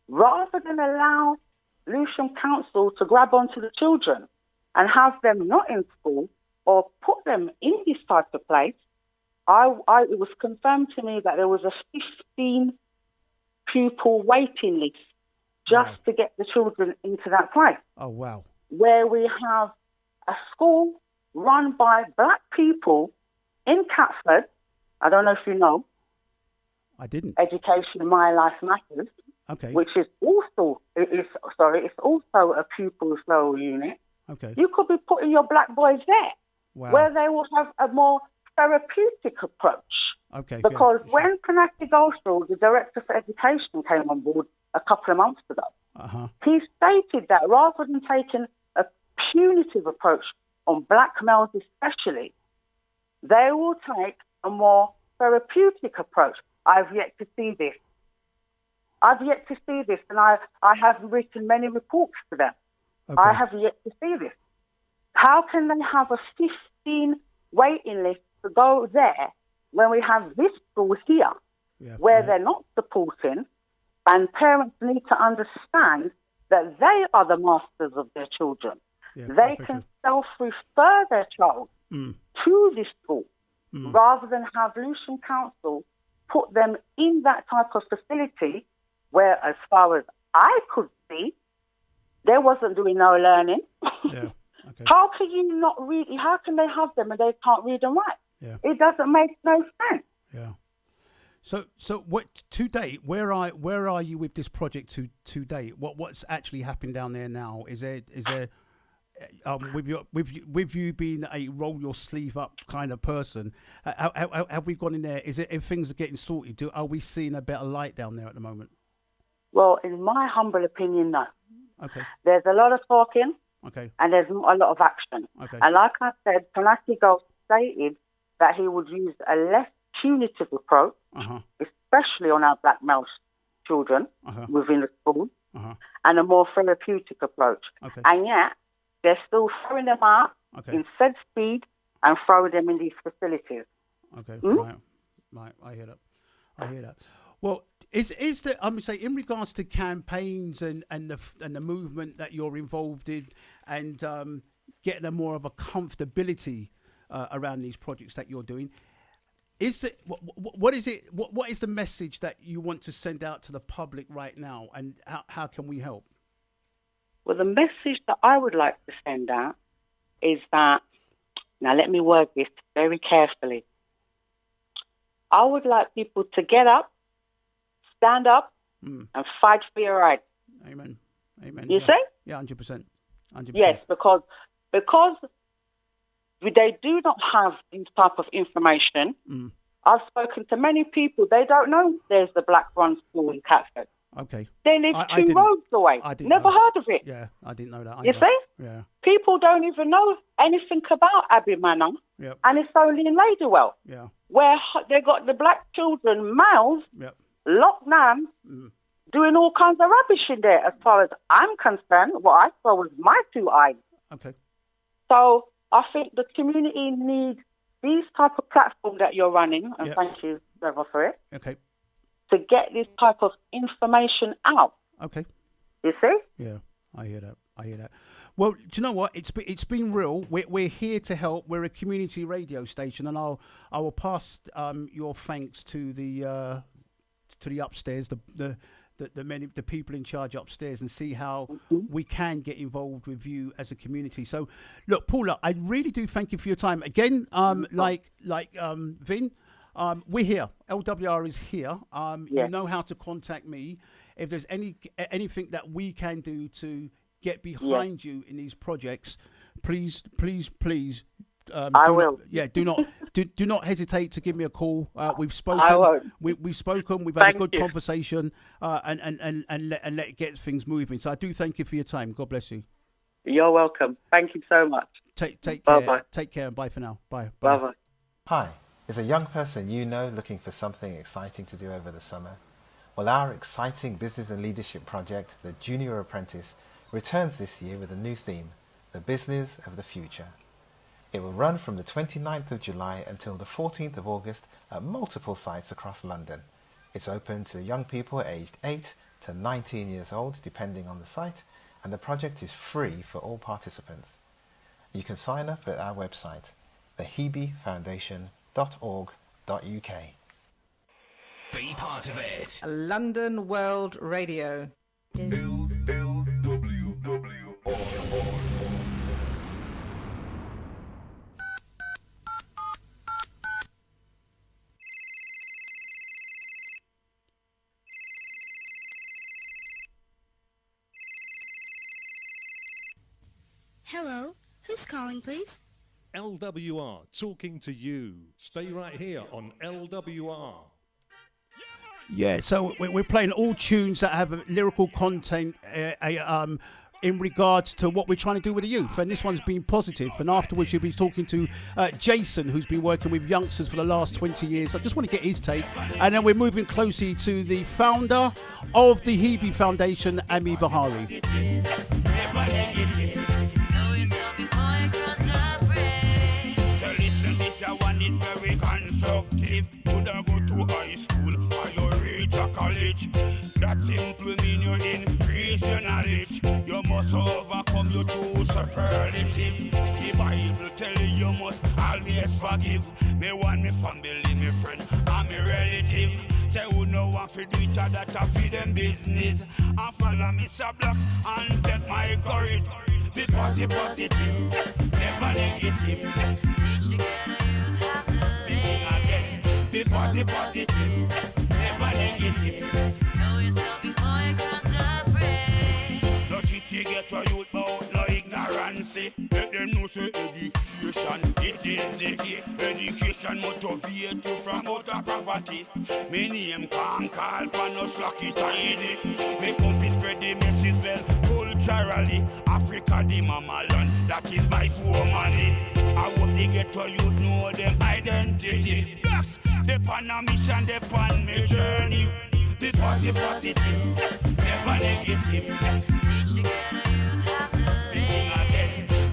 rather than allow Lewisham Council to grab onto the children and have them not in school or put them in this type of place, it was confirmed to me that there was a 15 pupil waiting list just to get the children into that place, Oh, wow. where we have a school run by black people in Catford. I don't know if you know, I didn't. Education My Life Matters, Okay. which is also, it's also a pupil referral unit. Okay. You could be putting your black boys there, Wow. where they will have a more therapeutic approach. Okay. Because yeah, when Panati Ghoshal, the Director for Education, came on board a couple of months ago, he stated that rather than taking a punitive approach on black males especially, they will take a more therapeutic approach. I've yet to see this. And I have written many reports to them. Okay. I have yet to see this. How can they have a 15 waiting list to go there when we have this school here where they're not supporting, and parents need to understand that they are the masters of their children. They can self-refer their child to this school rather than have Lewisham Council put them in that type of facility where, as far as I could see, they wasn't doing no learning. Yeah. Okay. How can you not read? How can they have them and they can't read and write? Yeah. It doesn't make no sense. Yeah. So what to date? Where are you with this project to date? What's actually happened down there now? Is there with you being a roll your sleeve up kind of person? Have we gone in there? Is it if things are getting sorted? Are we seeing a better light down there at the moment? Well, in my humble opinion, no. Okay. There's a lot of talking. Okay. And there's not a lot of action. Okay. And like I said, Panati Gold stated that he would use a less punitive approach, especially on our black male children within the school, and a more therapeutic approach. Okay. And yet, they're still throwing them out in said speed and throwing them in these facilities. Okay. Right. I hear that. Well, is there? I'm say in regards to campaigns and the movement that you're involved in, and getting a more of a comfortability around these projects that you're doing. Is it what is it? What is the message that you want to send out to the public right now, and how can we help? Well, the message that I would like to send out is that Now, let me word this very carefully. I would like people to get up, stand up, and fight for your rights. Amen. You see? Yeah, 100%. 100%. Yes, because they do not have this type of information. I've spoken to many people. They don't know there's the Black Run School in Catford. Okay. They live two roads away. Never heard of it. Yeah, I didn't know that either. You see? Yeah. People don't even know anything about Abbey Manor. Yep. And it's only in Ladywell. Yeah. Where they got the black children, males, locked down, doing all kinds of rubbish in there. As far as I'm concerned, what I saw was my 2 eyes. Okay. So I think the community needs these type of platform that you're running, and thank you, Trevor, for it. Okay. To get this type of information out. Okay. You see? Yeah, I hear that. Well, do you know what? It's been real. We're here to help. We're a community radio station, and I will pass your thanks to the upstairs, the people in charge upstairs, and see how we can get involved with you as a community. So, look, Paula, I really do thank you for your time again. Like Vin. We're here. LWR is here. You know how to contact me. If there's anything that we can do to get behind you in these projects, please. I will. Do not hesitate to give me a call. We've spoken. I won't. We've spoken. We've had a good conversation, and let get things moving. So I do thank you for your time. God bless you. You're welcome. Thank you so much. Take care. Bye-bye. Take care and bye for now. Bye. Bye-bye. Hi. Is a young person you know looking for something exciting to do over the summer? Well, our exciting business and leadership project, The Junior Apprentice, returns this year with a new theme, The Business of the Future. It will run from the 29th of July until the 14th of August at multiple sites across London. It's open to young people aged 8 to 19 years old, depending on the site, and the project is free for all participants. You can sign up at our website, thehebefoundation.org.uk. Be part of it. London World Radio. Hello, who's calling, please? LWR talking to you. Stay right here on LWR. Yeah, so we're playing all tunes that have lyrical content in regards to what we're trying to do with the youth. And this one's been positive. And afterwards, you'll be talking to Jason, who's been working with youngsters for the last 20 years. I just want to get his take. And then we're moving closely to the founder of the Hebe Foundation, Ami Bahari. So listen, this I want it very constructive. Could I go to high school or you reach a college? That simply mean you increase your knowledge. You must overcome your two superlative. The Bible tell you must always forgive. Me want me family, me friend, and me relative. Say who no want to do it, that I feed them business. And follow me Blocks and take my courage. Be positive, never negative. Teach together, youth have to live. Be positive, never negative. Know yourself before you cross the bridge. No chichi get a youth about no ignorance. Let them know say education, it is the key. Education motivate you from out of poverty. Me name can't call pan no slacky tiny. Me come fi spread the message well culturally. Africa the mama land, that is my for money. I hope they get to you know them identity. Blacks, they pan a mission, they pan me journey. Be positive, never negative. Teach together, youth have to live.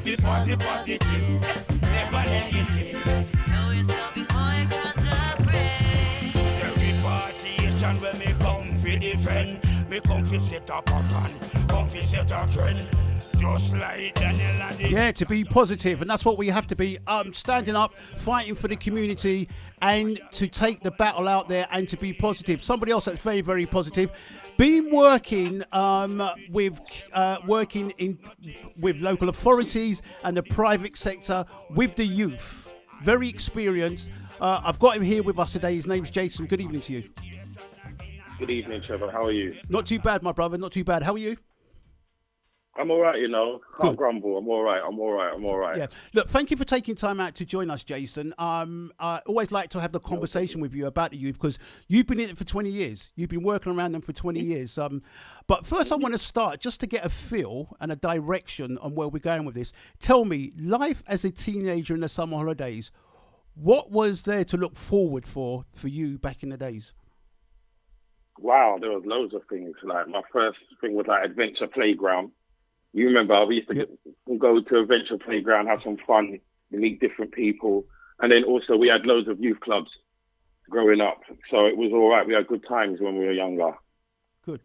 Be positive, never negative. Know yourself before you cross the bridge. The repatriation when me come fi defend. Me come fi set a pattern, come fi set a trend. just like Daniel and the Yeah, to be positive, and that's what we have to be. Standing up, fighting for the community, and to take the battle out there and to be positive. Somebody else that's very, very positive. Been working with local authorities and the private sector with the youth. Very experienced. I've got him here with us today. His name's Jason. Good evening to you. Good evening, Trevor. How are you? Not too bad, my brother. Not too bad. How are you? I'm all right, you know. Can't Good. grumble. I'm all right. Yeah. Look, thank you for taking time out to join us, Jason. I always like to have the conversation with you about the youth because you've been in it for 20 years. You've been working around them for 20 years. But first, I want to start just to get a feel and a direction on where we're going with this. Tell me, life as a teenager in the summer holidays, what was there to look forward for you back in the days? Wow, there was loads of things. Like my first thing was like adventure playground. You remember we used to go to adventure playground, have some fun, meet different people, and then also we had loads of youth clubs growing up. So it was all right. We had good times when we were younger. Good.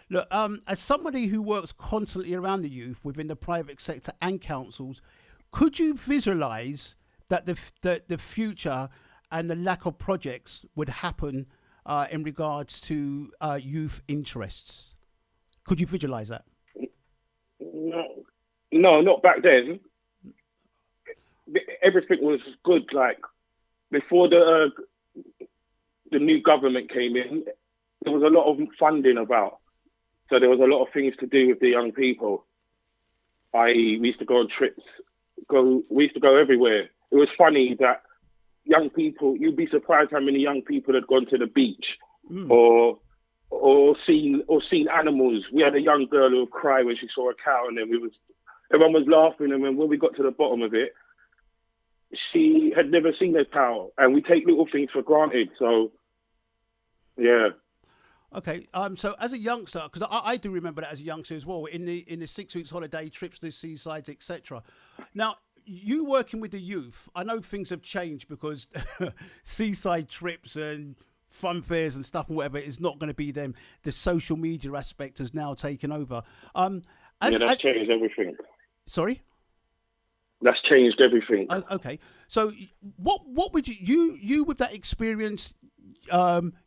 Look, as somebody who works constantly around the youth within the private sector and councils, could you visualise that the future and the lack of projects would happen in regards to youth interests? Could you visualise that? No, not back then. Everything was good. Like before the new government came in, there was a lot of funding about. So there was a lot of things to do with the young people. We used to go on trips. We used to go everywhere. It was funny that young people, you'd be surprised how many young people had gone to the beach or seen animals. We had a young girl who would cry when she saw a cow, and then everyone was laughing. And when we got to the bottom of it, she had never seen a cow, and we take little things for granted. So, yeah. Okay. So as a youngster, because I do remember that as a youngster as well, in the 6 weeks holiday trips to the seasides, etc. Now, you working with the youth, I know things have changed because seaside trips and fun fairs and stuff and whatever is not going to be them. The social media aspect has now taken over. That's changed everything. Sorry? That's changed everything. Okay. So what would you with that experience,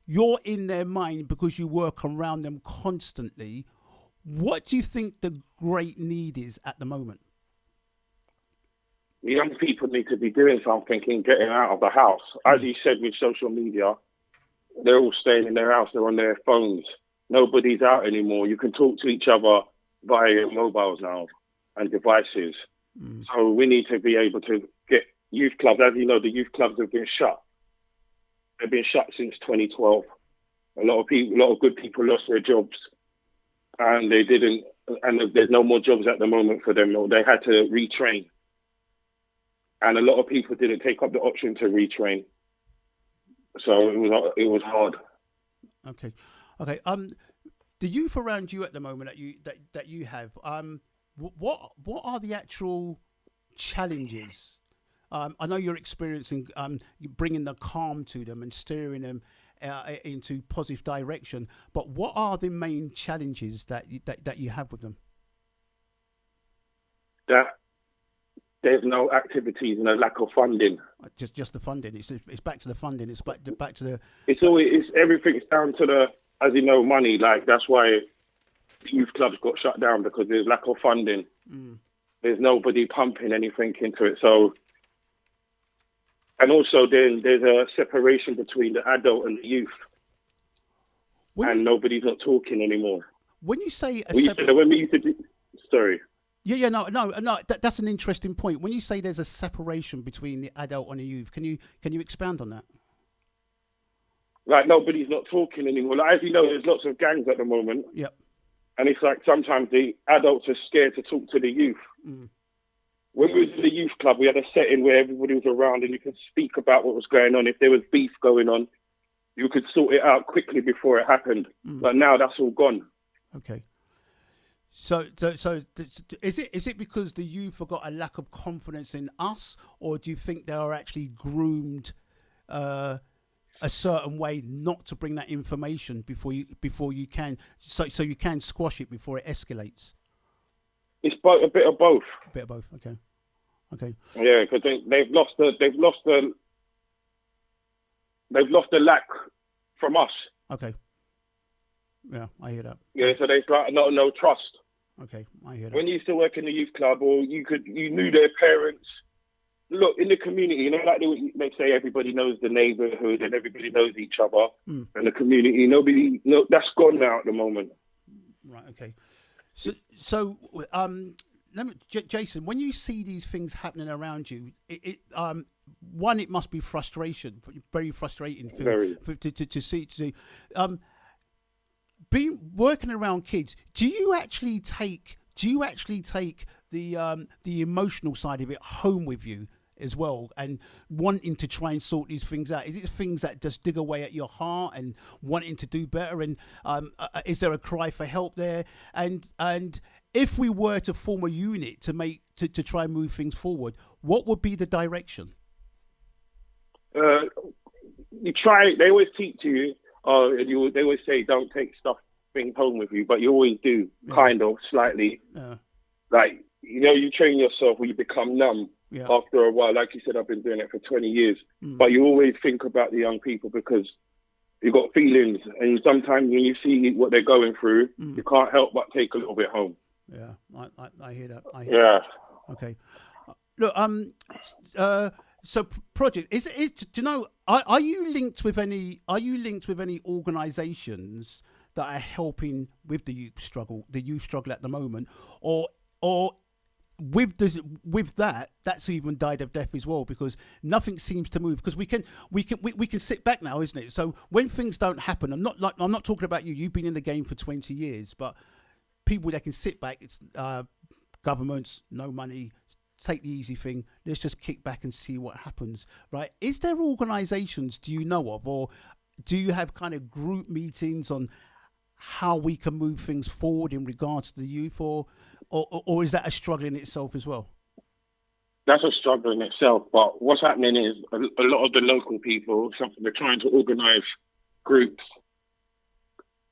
you're in their mind because you work around them constantly. What do you think the great need is at the moment? The young people need to be doing something and getting out of the house. As you said, with social media, they're all staying in their house. They're on their phones. Nobody's out anymore. You can talk to each other via your mobiles now and devices. So we need to be able to get youth clubs. As you know, the youth clubs have been shut. They've been shut since 2012. A lot of good people lost their jobs, and there's no more jobs at the moment for them. They had to retrain. And a lot of people didn't take up the option to retrain, so it was hard. Okay. The youth around you at the moment that you have, what are the actual challenges? I know you're experiencing bringing the calm to them and steering them into positive direction, but what are the main challenges that you have with them? That there's no activities and a lack of funding. Just the funding. It's back to the funding. It's back to the. It's everything's down to the, as you know, money. Like that's why youth clubs got shut down, because there's lack of funding. There's nobody pumping anything into it. So, and also then there's a separation between the adult and the youth, and nobody's not talking anymore. When you say sorry. Yeah, no. That's an interesting point. When you say there's a separation between the adult and the youth, can you expand on that? Like nobody's not talking anymore. Like, as you know, there's lots of gangs at the moment. Yep. And it's like sometimes the adults are scared to talk to the youth. When we was in the youth club, we had a setting where everybody was around and you could speak about what was going on. If there was beef going on, you could sort it out quickly before it happened. But now that's all gone. Okay. So is it because the youth have got a lack of confidence in us, or do you think they are actually groomed a certain way not to bring that information before you can so you can squash it before it escalates? It's a bit of both. A bit of both. Okay. Okay. Yeah, because they've lost the lack from us. Okay. Yeah, I hear that. Yeah, so there's like no trust. Okay, I hear that. When you used to work in the youth club, or you knew their parents. Look, in the community, you know, like they say, everybody knows the neighbourhood and everybody knows each other, and the community. That's gone now at the moment. Right. Okay. So Jason, when you see these things happening around you, it must be frustration, very frustrating to see. Being working around kids, do you actually take the emotional side of it home with you as well, and wanting to try and sort these things out? Is it things that just dig away at your heart and wanting to do better? And is there a cry for help there? And if we were to form a unit to try and move things forward, what would be the direction? You try. They always teach you. They always say don't take things home with you, but you always do, kind of, slightly. Yeah. Like, you know, you train yourself where you become numb after a while. Like you said, I've been doing it for 20 years. But you always think about the young people because you've got feelings. And sometimes when you see what they're going through, you can't help but take a little bit home. Yeah, I hear that. Yeah. Okay. Look, so project do you know? Are you linked with any organisations that are helping with the youth struggle at the moment, or with that's even died of death as well, because nothing seems to move? Because we can sit back now, isn't it? So when things don't happen, I'm not talking about you. You've been in the game for 20 years, but people that can sit back, it's governments, no money. Take the easy thing. Let's just kick back and see what happens, right? Is there organisations do you know of, or do you have kind of group meetings on how we can move things forward in regards to the youth, or is that a struggle in itself as well? That's a struggle in itself. But what's happening is a lot of the local people, they're trying to organise groups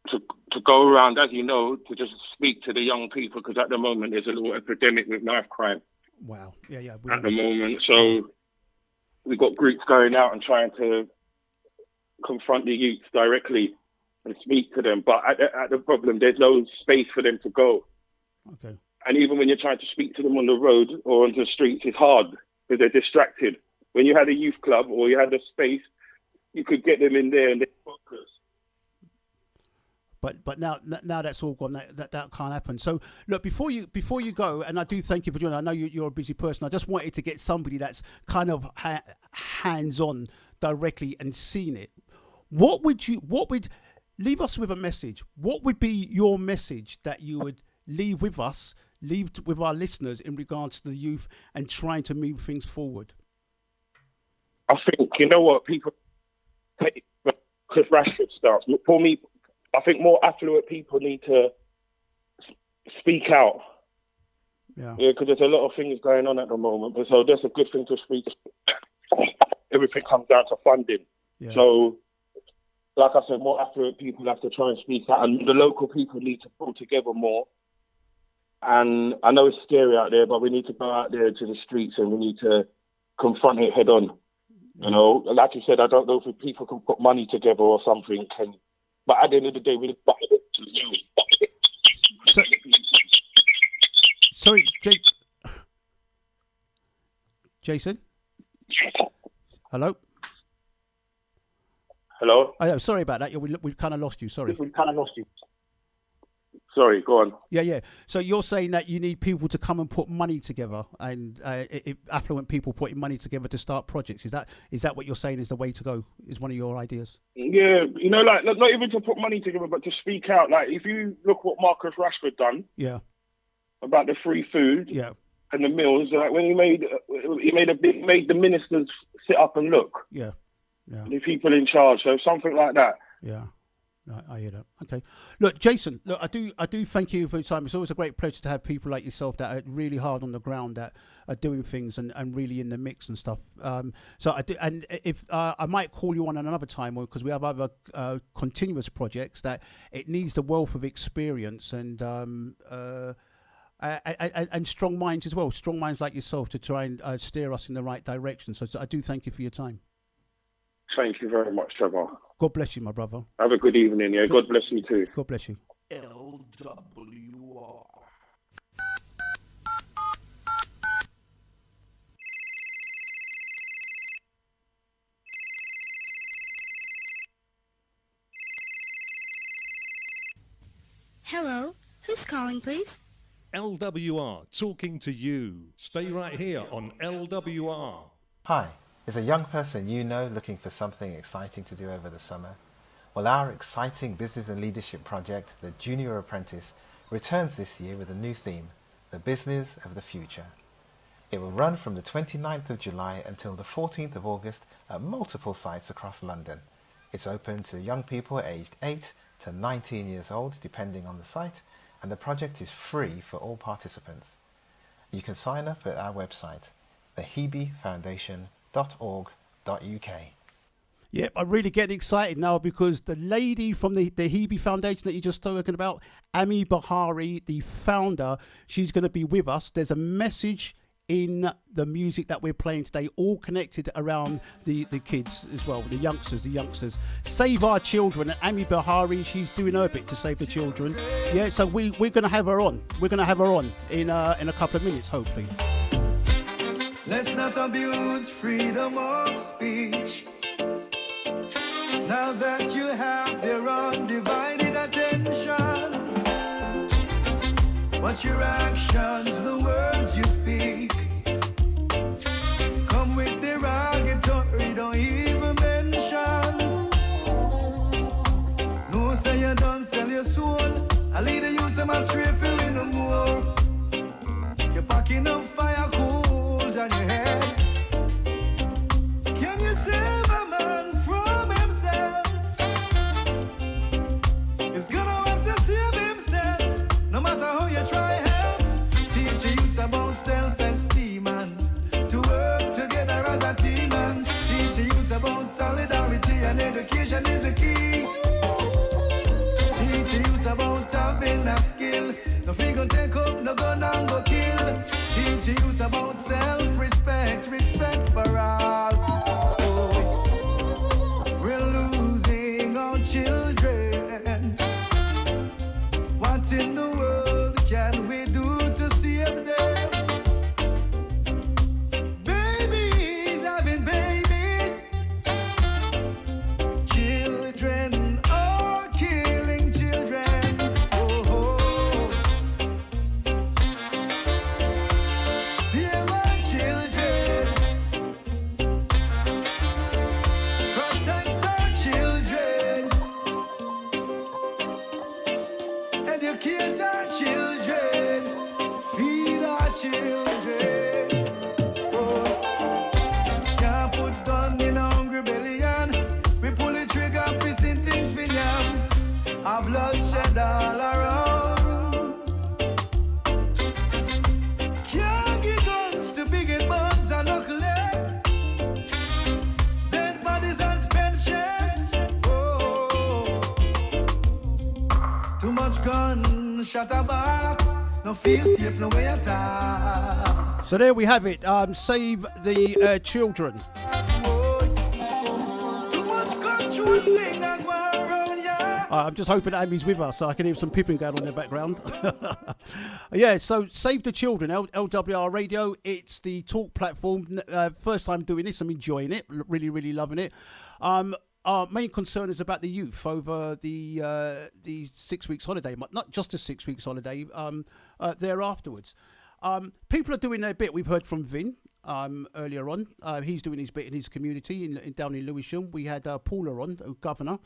to go around, as you know, to just speak to the young people, because at the moment there's a little epidemic with knife crime. Wow. Yeah. At the moment. So we've got groups going out and trying to confront the youths directly and speak to them. But at the problem, there's no space for them to go. Okay. And even when you're trying to speak to them on the road or on the streets, it's hard because they're distracted. When you had a youth club or you had a space, you could get them in there and they focus. But now that's all gone. That can't happen. So look, before you go, and I do thank you for joining. I know you're a busy person. I just wanted to get somebody that's kind of hands on directly and seen it. What would leave us with a message? What would be your message that you would leave with us, leave with our listeners in regards to the youth and trying to move things forward? I think, you know what, people take because Rashford starts. For me, I think more affluent people need to speak out. Yeah, because there's a lot of things going on at the moment. But so that's a good thing to speak. Everything comes down to funding. Yeah. So, like I said, more affluent people have to try and speak out, and the local people need to pull together more. And I know it's scary out there, but we need to go out there to the streets and we need to confront it head on. You know, like you said, I don't know if people can put money together or something. But at the end of the day, we need to... Sorry, Jason? Hello? Hello? Oh, sorry about that. We kind of lost you. Sorry. Sorry, go on. Yeah. So you're saying that you need people to come and put money together, and affluent people putting money together to start projects. Is that what you're saying is the way to go? Is one of your ideas? Yeah, you know, like not even to put money together, but to speak out. Like if you look what Marcus Rashford done, about the free food, and the meals. Like when he made the ministers sit up and look. Yeah. The people in charge. So something like that. Yeah. I hear that. Okay. Look, Jason, I do thank you for your time. It's always a great pleasure to have people like yourself that are really hard on the ground, that are doing things and really in the mix and stuff. So I do, and if I might call you on another time, because we have other continuous projects that it needs the wealth of experience and and strong minds as well, strong minds like yourself to try and steer us in the right direction. So I do thank you for your time. Thank you very much, Trevor. God bless you, my brother. Have a good evening. Yeah, God bless you too. God bless you. LWR. Hello, who's calling, please? LWR talking to you. Stay right here on LWR. Hi, is a young person you know looking for something exciting to do over the summer? Well, our exciting business and leadership project, the Junior Apprentice, returns this year with a new theme, the business of the future. It will run from the 29th of July until the 14th of August at multiple sites across London. It's open to young people aged 8 to 19 years old, depending on the site, and the project is free for all participants. You can sign up at our website, thehebefoundation.org.uk. Yep, I'm really getting excited now because the lady from the Hebe Foundation that you just spoken about, Ami Bahari, the founder, she's going to be with us. There's a message in the music that we're playing today, all connected around the kids as well, the youngsters. Save our children. And Ami Bahari, she's doing her bit to save the children. Yeah, so we're going to have her on. We're going to have her on in a couple of minutes, hopefully. Let's not abuse freedom of speech. Now that you have their undivided attention, what's your actions, the words you speak? Come with derogatory, don't even mention. No, say you don't sell your soul. I lead the youth some astray for me no more. You're packing up fire coals on your head. Can you save a man from himself? He's gonna have to save himself, no matter how you try help. Teach youths about self-esteem and to work together as a team, and teach youths about solidarity and education is the key. Teach youths about having a skill. No figure take up, no gun and go kill. Teach youths about self-respect, respect for all. Oh, we're losing our children. What in the world can we do to save them? Babies having babies. Children are killing children. Oh, save our children. Protect our children. Educate our children. Feed our children. Oh, can't put gun in a hungry belly, and we pull the trigger, fist in things for yam. Our bloodshed all around. Can't give guns to bigot buns and knuckleheads. Dead bodies and spent shells. Oh, too much gun, shut her back. No feel safe, no way attack. So there we have it. Save the children. Too much control thing that go around, yeah. I'm just hoping Amy's with us so I can hear some pipping going on in the background. Yeah, so Save the Children, LWR Radio. It's the talk platform. First time doing this. I'm enjoying it. Really, really loving it. Our main concern is about the youth over the 6 weeks holiday, but not just a 6 weeks holiday, there afterwards. People are doing their bit. We've heard from Vin earlier on. He's doing his bit in his community down in Lewisham. We had Paula on, the governor,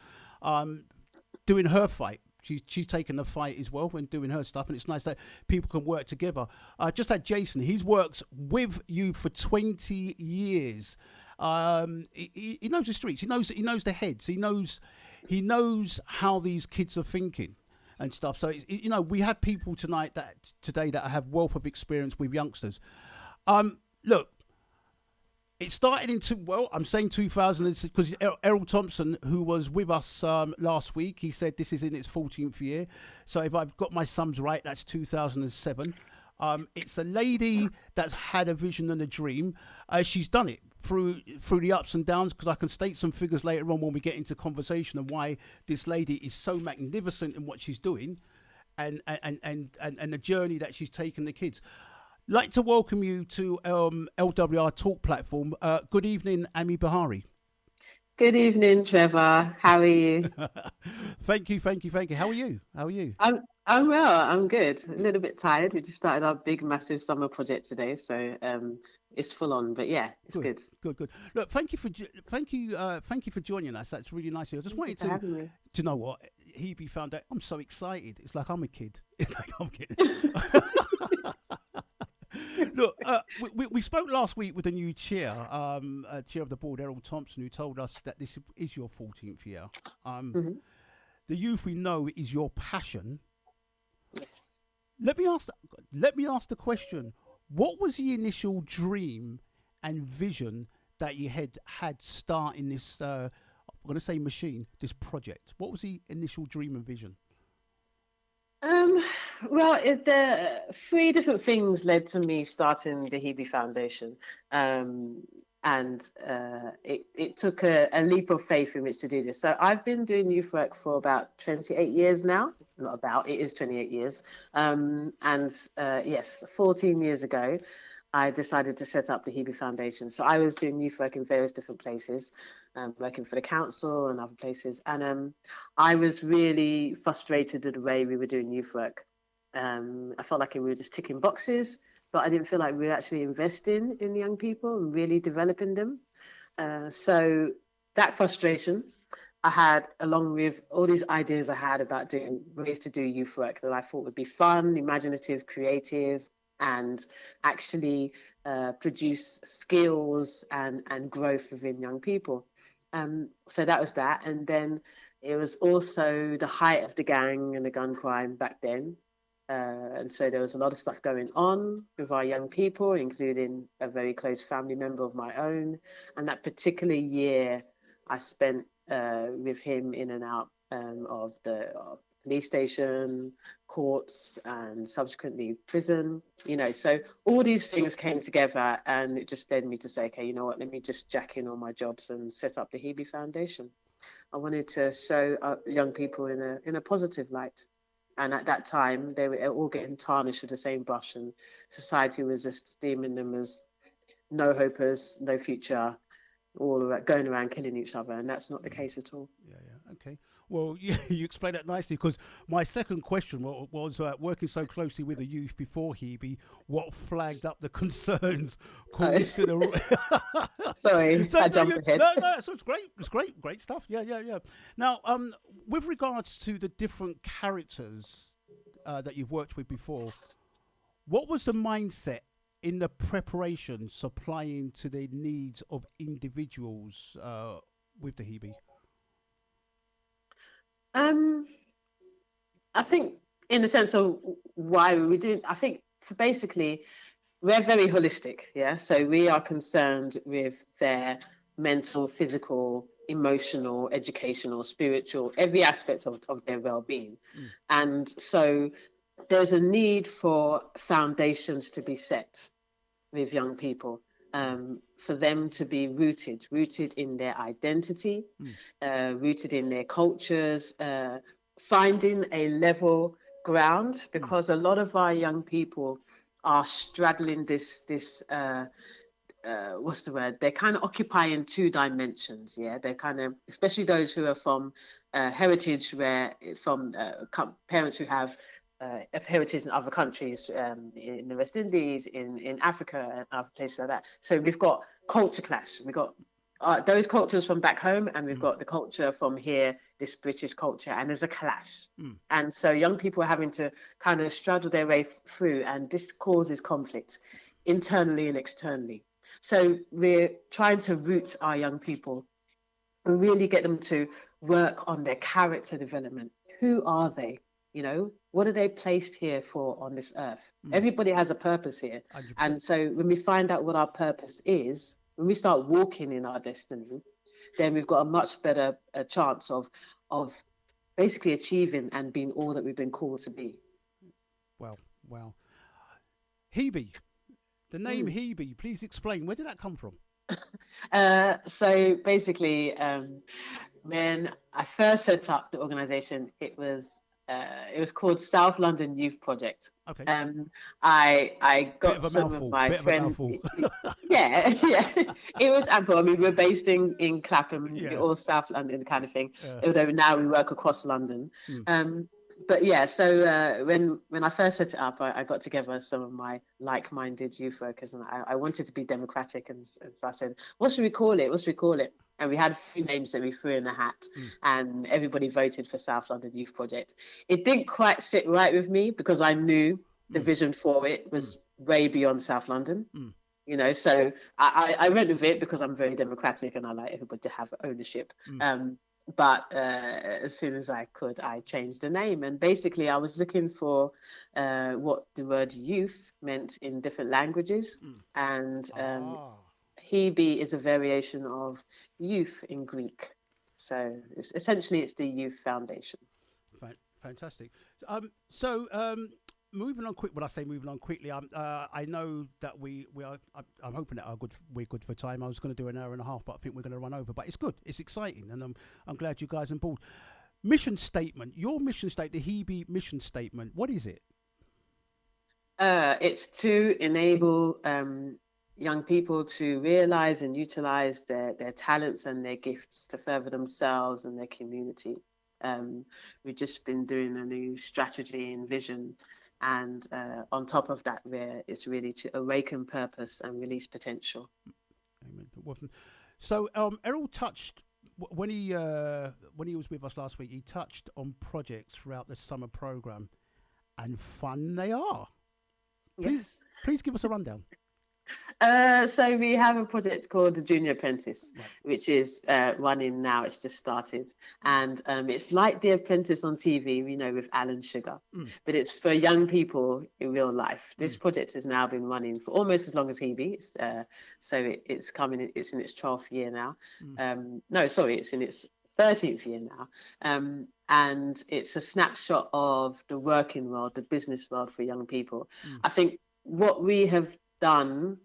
doing her fight. She's taken the fight as well when doing her stuff, and it's nice that people can work together. Just had Jason. He's worked with you for 20 years. He knows the streets. He knows the heads. He knows how these kids are thinking and stuff. So we have people today that have wealth of experience with youngsters. Look, it started I'm saying 2000 because Errol Thompson, who was with us last week, he said this is in its 14th year. So if I've got my sums right, that's 2007. It's a lady that's had a vision and a dream. She's done it through the ups and downs, because I can state some figures later on when we get into conversation of why this lady is so magnificent in what she's doing, and the journey that she's taken the kids. Like to welcome you to LWR Talk platform. Good evening, Ami Bahari. Good evening, Trevor. How are you? Thank you. How are you? I'm well. I'm good. A little bit tired. We just started our big, massive summer project today, so it's full on. But yeah, it's good. Good. Look, thank you for joining us. That's really nice. I just wanted to. Do you know what? Hebe found out. I'm so excited. It's like I'm a kid. It's like I'm kidding. Look, we spoke last week with the new chair of the board, Errol Thompson, who told us that this is your 14th year. The youth we know is your passion. Yes. Let me ask the question: what was the initial dream and vision that you had starting this? I'm going to say machine. This project. What was the initial dream and vision? Well, the three different things led to me starting the Hebe Foundation. And it took a leap of faith in which to do this. So I've been doing youth work for about 28 years now. Not about, it is 28 years. Yes, 14 years ago, I decided to set up the Hebe Foundation. So I was doing youth work in various different places, working for the council and other places. And I was really frustrated with the way we were doing youth work. I felt like we were just ticking boxes, but I didn't feel like we were actually investing in young people and really developing them. So that frustration I had, along with all these ideas I had about doing ways to do youth work that I thought would be fun, imaginative, creative, and actually produce skills and growth within young people. So that was that. And then it was also the height of the gang and the gun crime back then. And so there was a lot of stuff going on with our young people, including a very close family member of my own. And that particular year, I spent with him in and out of the police station, courts, and subsequently prison. So all these things came together, and it just led me to say, okay, you know what, let me just jack in on my jobs and set up the Hebe Foundation. I wanted to show young people in a positive light. And at that time, they were all getting tarnished with the same brush, and society was just deeming them as no hopers, no future, all going around killing each other. And that's not the case at all. Yeah. Okay. Well, you explained that nicely, because my second question was working so closely with the youth before Hebe, what flagged up the concerns caused to the... Sorry, I jumped ahead. No, so it's great stuff. Yeah. Now, with regards to the different characters that you've worked with before, what was the mindset in the preparation supplying to the needs of individuals with the Hebe? I think in the sense of why we did, I think basically we're very holistic, yeah? So we are concerned with their mental, physical, emotional, educational, spiritual, every aspect of their well-being. And so there's a need for foundations to be set with young people, for them to be rooted in their identity, rooted in their cultures, finding a level ground, because a lot of our young people are straddling this what's the word? They're kind of occupying two dimensions. Yeah, they're kind of, especially those who are from heritage, from parents who have heritage in other countries, in the West Indies, in Africa, and other places like that. So we've got culture clash. We've got those cultures from back home, and we've got the culture from here, this British culture, and there's a clash. And so young people are having to kind of straddle their way through, and this causes conflict internally and externally. So we're trying to root our young people and really get them to work on their character development. Who are they? What are they placed here for on this earth? Everybody has a purpose here. 100%. And so when we find out what our purpose is, when we start walking in our destiny, then we've got a much better chance of basically achieving and being all that we've been called to be. Well. Hebe, the name Hebe, please explain. Where did that come from? So basically, when I first set up the organisation, it was called South London Youth Project. Okay. I got some of my friends. Yeah, yeah. It was ample. I mean, we're based in Clapham, or South London kind of thing. Although now we work across London. But yeah, so when I first set it up, I got together some of my like-minded youth workers, and I wanted to be democratic, and so I said, what should we call it? What should we call it? And we had a few names that we threw in the hat, and everybody voted for South London Youth Project. It didn't quite sit right with me because I knew the vision for it was way beyond South London. You know, so I went with it because I'm very democratic and I like everybody to have ownership. But as soon as I could, I changed the name. And basically, I was looking for what the word youth meant in different languages. And Hebe is a variation of youth in Greek. So essentially, it's the Youth Foundation. Fantastic. Moving on quick. When I say moving on quickly, I know that we are. I'm hoping that we're good for time. I was going to do an hour and a half, but I think we're going to run over. But it's good. It's exciting, and I'm glad you guys are on board. Mission statement. Your mission statement, the Hebe mission statement. What is it? It's to enable young people to realise and utilise their talents and their gifts to further themselves and their community. We've just been doing a new strategy and vision. And on top of that, it's really to awaken purpose and release potential. Amen. So Errol touched when he was with us last week. He touched on projects throughout the summer program, and fun they are. Please give us a rundown. So we have a project called the Junior Apprentice, which is running now. It's just started, and it's like The Apprentice on TV, with Alan Sugar, but it's for young people in real life. This project has now been running for almost as long as Hebe. So it's coming. It's in its 12th year now. It's in its 13th year now. And it's a snapshot of the working world, the business world for young people. I think what we have done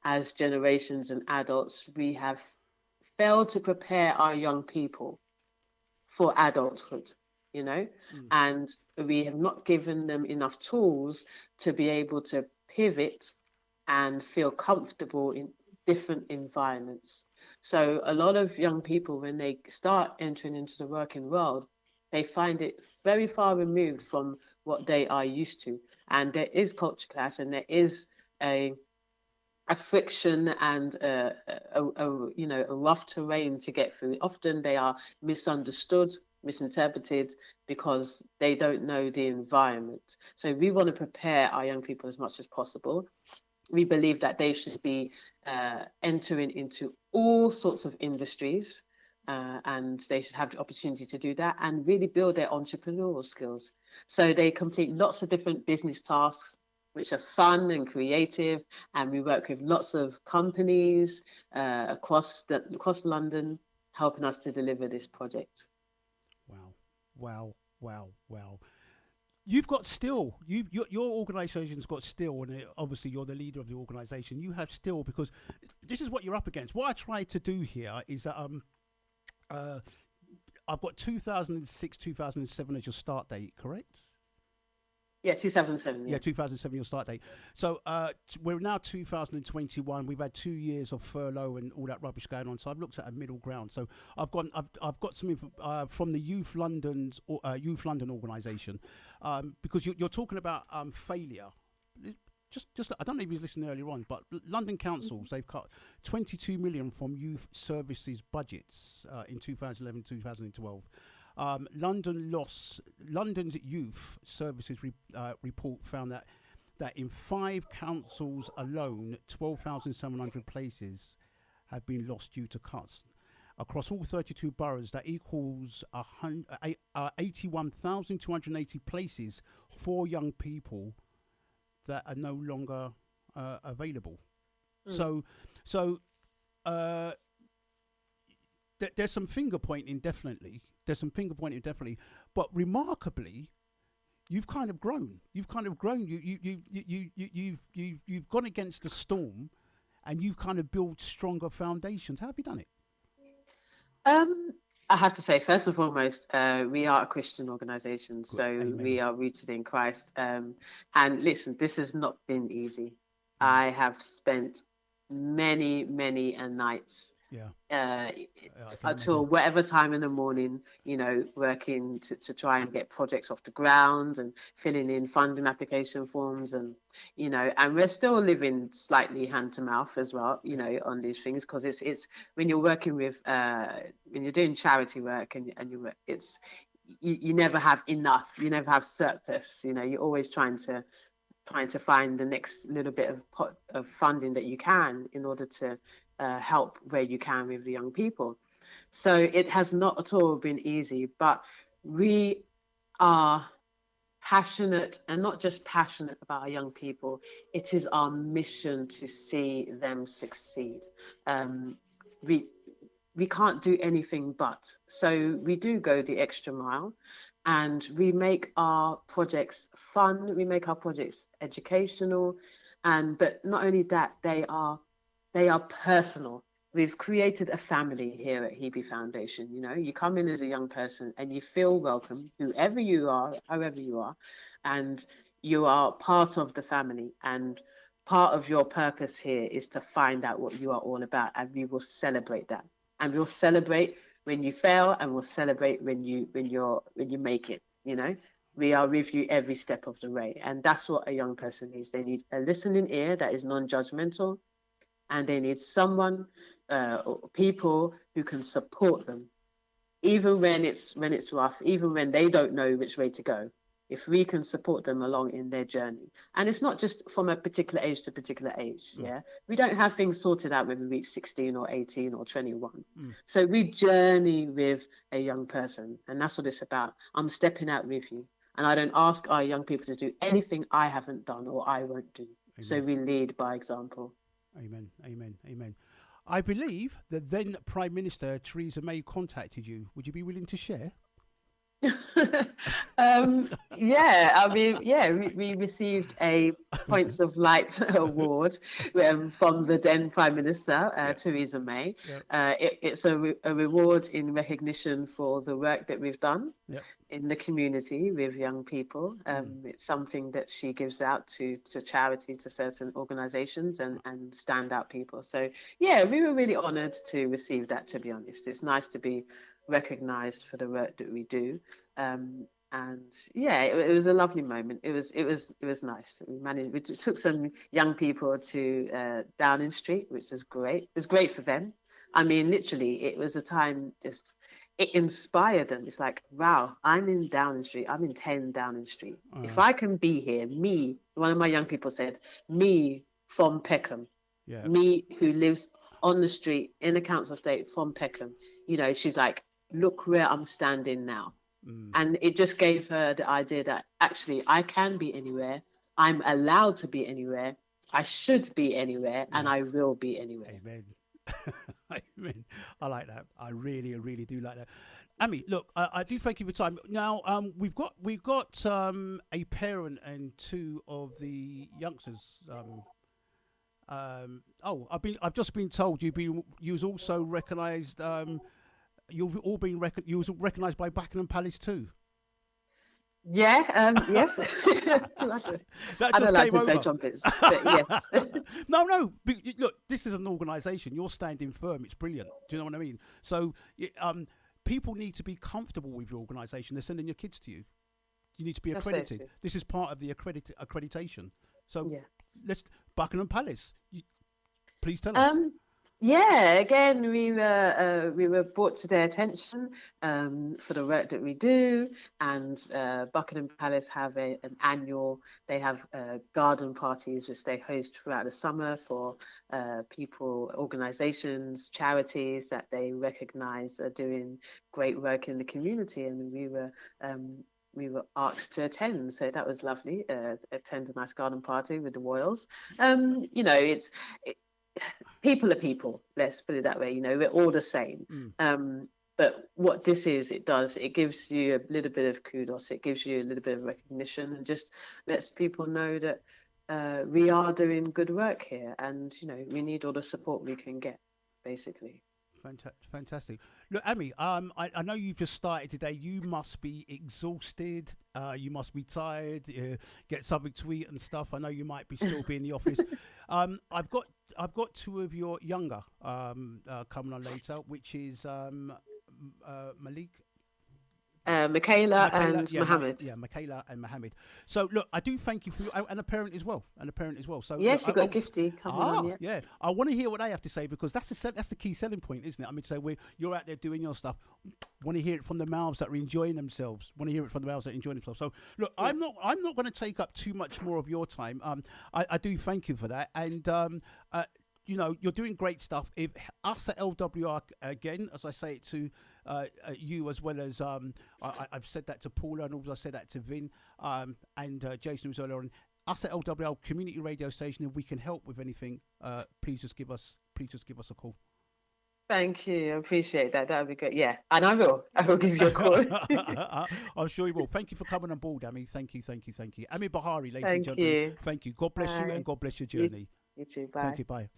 as generations and adults, we have failed to prepare our young people for adulthood, and we have not given them enough tools to be able to pivot and feel comfortable in different environments. So a lot of young people, when they start entering into the working world, they find it very far removed from what they are used to. And there is culture clash, and there is a friction and a rough terrain to get through. Often they are misunderstood, misinterpreted, because they don't know the environment. So we want to prepare our young people as much as possible. We believe that they should be entering into all sorts of industries, and they should have the opportunity to do that and really build their entrepreneurial skills. So they complete lots of different business tasks, which are fun and creative, and we work with lots of companies across London, helping us to deliver this project. Wow. You've got Still. Your organisation's got Still, and obviously you're the leader of the organisation. You have Still because this is what you're up against. What I try to do here is that I've got 2006, 2007 as your start date, correct? Yeah, 2007. Yeah, 2007 your start date. So we're now 2021. We've had 2 years of furlough and all that rubbish going on. So I've looked at a middle ground. So I've got some info from the Youth London organisation because you're talking about failure. Just I don't know if you listened earlier on, but London councils, they've cut 22 million from youth services budgets in 2011, 2012. London's Youth Services report found that in 5 councils alone, 12,700 places have been lost due to cuts. Across all 32 boroughs, that equals 81,280 places for young people that are no longer available. So there's some finger pointing definitely. But remarkably, you've kind of grown. You've kind of grown. You've gone against the storm, and you've kind of built stronger foundations. How have you done it? I have to say, first and foremost, we are a Christian organisation, so Amen. we are rooted in Christ. And listen, this has not been easy. I have spent many nights until whatever time in the morning, working to try and get projects off the ground and filling in funding application forms, and and we're still living slightly hand to mouth as well, on these things, because it's when you're working with when you're doing charity work and you never have enough, you never have surplus, you're always trying to find the next little bit of pot of funding that you can in order to help where you can with the young people. So it has not at all been easy, but we are passionate, and not just passionate about our young people, it is our mission to see them succeed. We can't do anything but. So we do go the extra mile, and we make our projects fun, we make our projects educational, but not only that, they are personal. We've created a family here at Hebe Foundation. You come in as a young person and you feel welcome, whoever you are, however you are, and you are part of the family. And part of your purpose here is to find out what you are all about, and we will celebrate that. And we'll celebrate when you fail, and we'll celebrate when you make it. We are with you every step of the way, and that's what a young person needs. They need a listening ear that is non-judgmental, and they need someone or people who can support them, even when it's rough, even when they don't know which way to go. If we can support them along in their journey, and it's not just from a particular age to particular age. We don't have things sorted out when we reach 16 or 18 or 21. So we journey with a young person, and that's what it's about. I'm stepping out with you, and I don't ask our young people to do anything I haven't done or I won't do. Amen. So we lead by example. Amen, amen, amen. I believe that then Prime Minister Theresa May contacted you. Would you be willing to share? We received a Points of Light award from the then Prime Minister, Theresa May. It's a reward in recognition for the work that we've done in the community with young people. It's something that she gives out to charities, to certain organisations and standout people. So, we were really honoured to receive that, to be honest. It's nice to be recognised for the work that we do. It was a lovely moment. It was nice. We took some young people to Downing Street, which was great. It was great for them. I mean, literally, it was a time it inspired them. It's like, wow, I'm in Downing Street. I'm in 10 Downing Street. If I can be here, me, one of my young people said, me from Peckham, me who lives on the street in the council estate from Peckham, she's like, look where I'm standing now. And it just gave her the idea that actually I can be anywhere. I'm allowed to be anywhere. I should be anywhere, and I will be anywhere. Amen. Amen. I like that. I really do like that. Amy, look, I do thank you for your time. Now, we've got a parent and two of the youngsters. I've just been told you was also recognised. You was recognised by Buckingham Palace too. Yes. I don't like to play trumpets, but yes. No. Look, this is an organisation. You're standing firm. It's brilliant. Do you know what I mean? So, people need to be comfortable with your organisation. They're sending your kids to you. You need to be accredited. This is part of the accreditation. So, let's Buckingham Palace. Please tell us. Again, we were brought to their attention for the work that we do, and Buckingham Palace have an annual. They have garden parties which they host throughout the summer for people, organisations, charities that they recognise are doing great work in the community, and we were asked to attend, so that was lovely. Attend a nice garden party with the royals. People are people. Let's put it that way. We're all the same. But what this is, it gives you a little bit of kudos, it gives you a little bit of recognition, and just lets people know that we are doing good work here, and we need all the support we can get, basically. Fantastic. Look, Amy, I know you've just started today. You must be exhausted. You must be tired. Get something to eat and stuff. I know you might be still be in the office. I've got two of your younger coming on later, which is Malik. Michaela and Mohammed. Michaela and Mohammed. So look, I do thank you for and a parent as well. So yes, look, you've got Gifty coming on. Yeah. I want to hear what they have to say, because that's the key selling point, isn't it? I mean, so you're out there doing your stuff. Want to hear it from the mouths that are enjoying themselves. So look, yeah. I'm not going to take up too much more of your time. I do thank you for that, and you're doing great stuff. If us at LWR, again, as I say it to you, as well as I've said that to Paula, and also I said that to Vin and Jason, who's earlier on. Us at LWR Community Radio Station, if we can help with anything, please just give us a call. Thank you. I appreciate that. That would be great. Yeah, and I will give you a call. I'm sure you will. Thank you for coming on board, Amy. Thank you. Amy Bahari, ladies and gentlemen. Thank you. God bless you, and God bless your journey. You too. Bye. Thank you. Bye.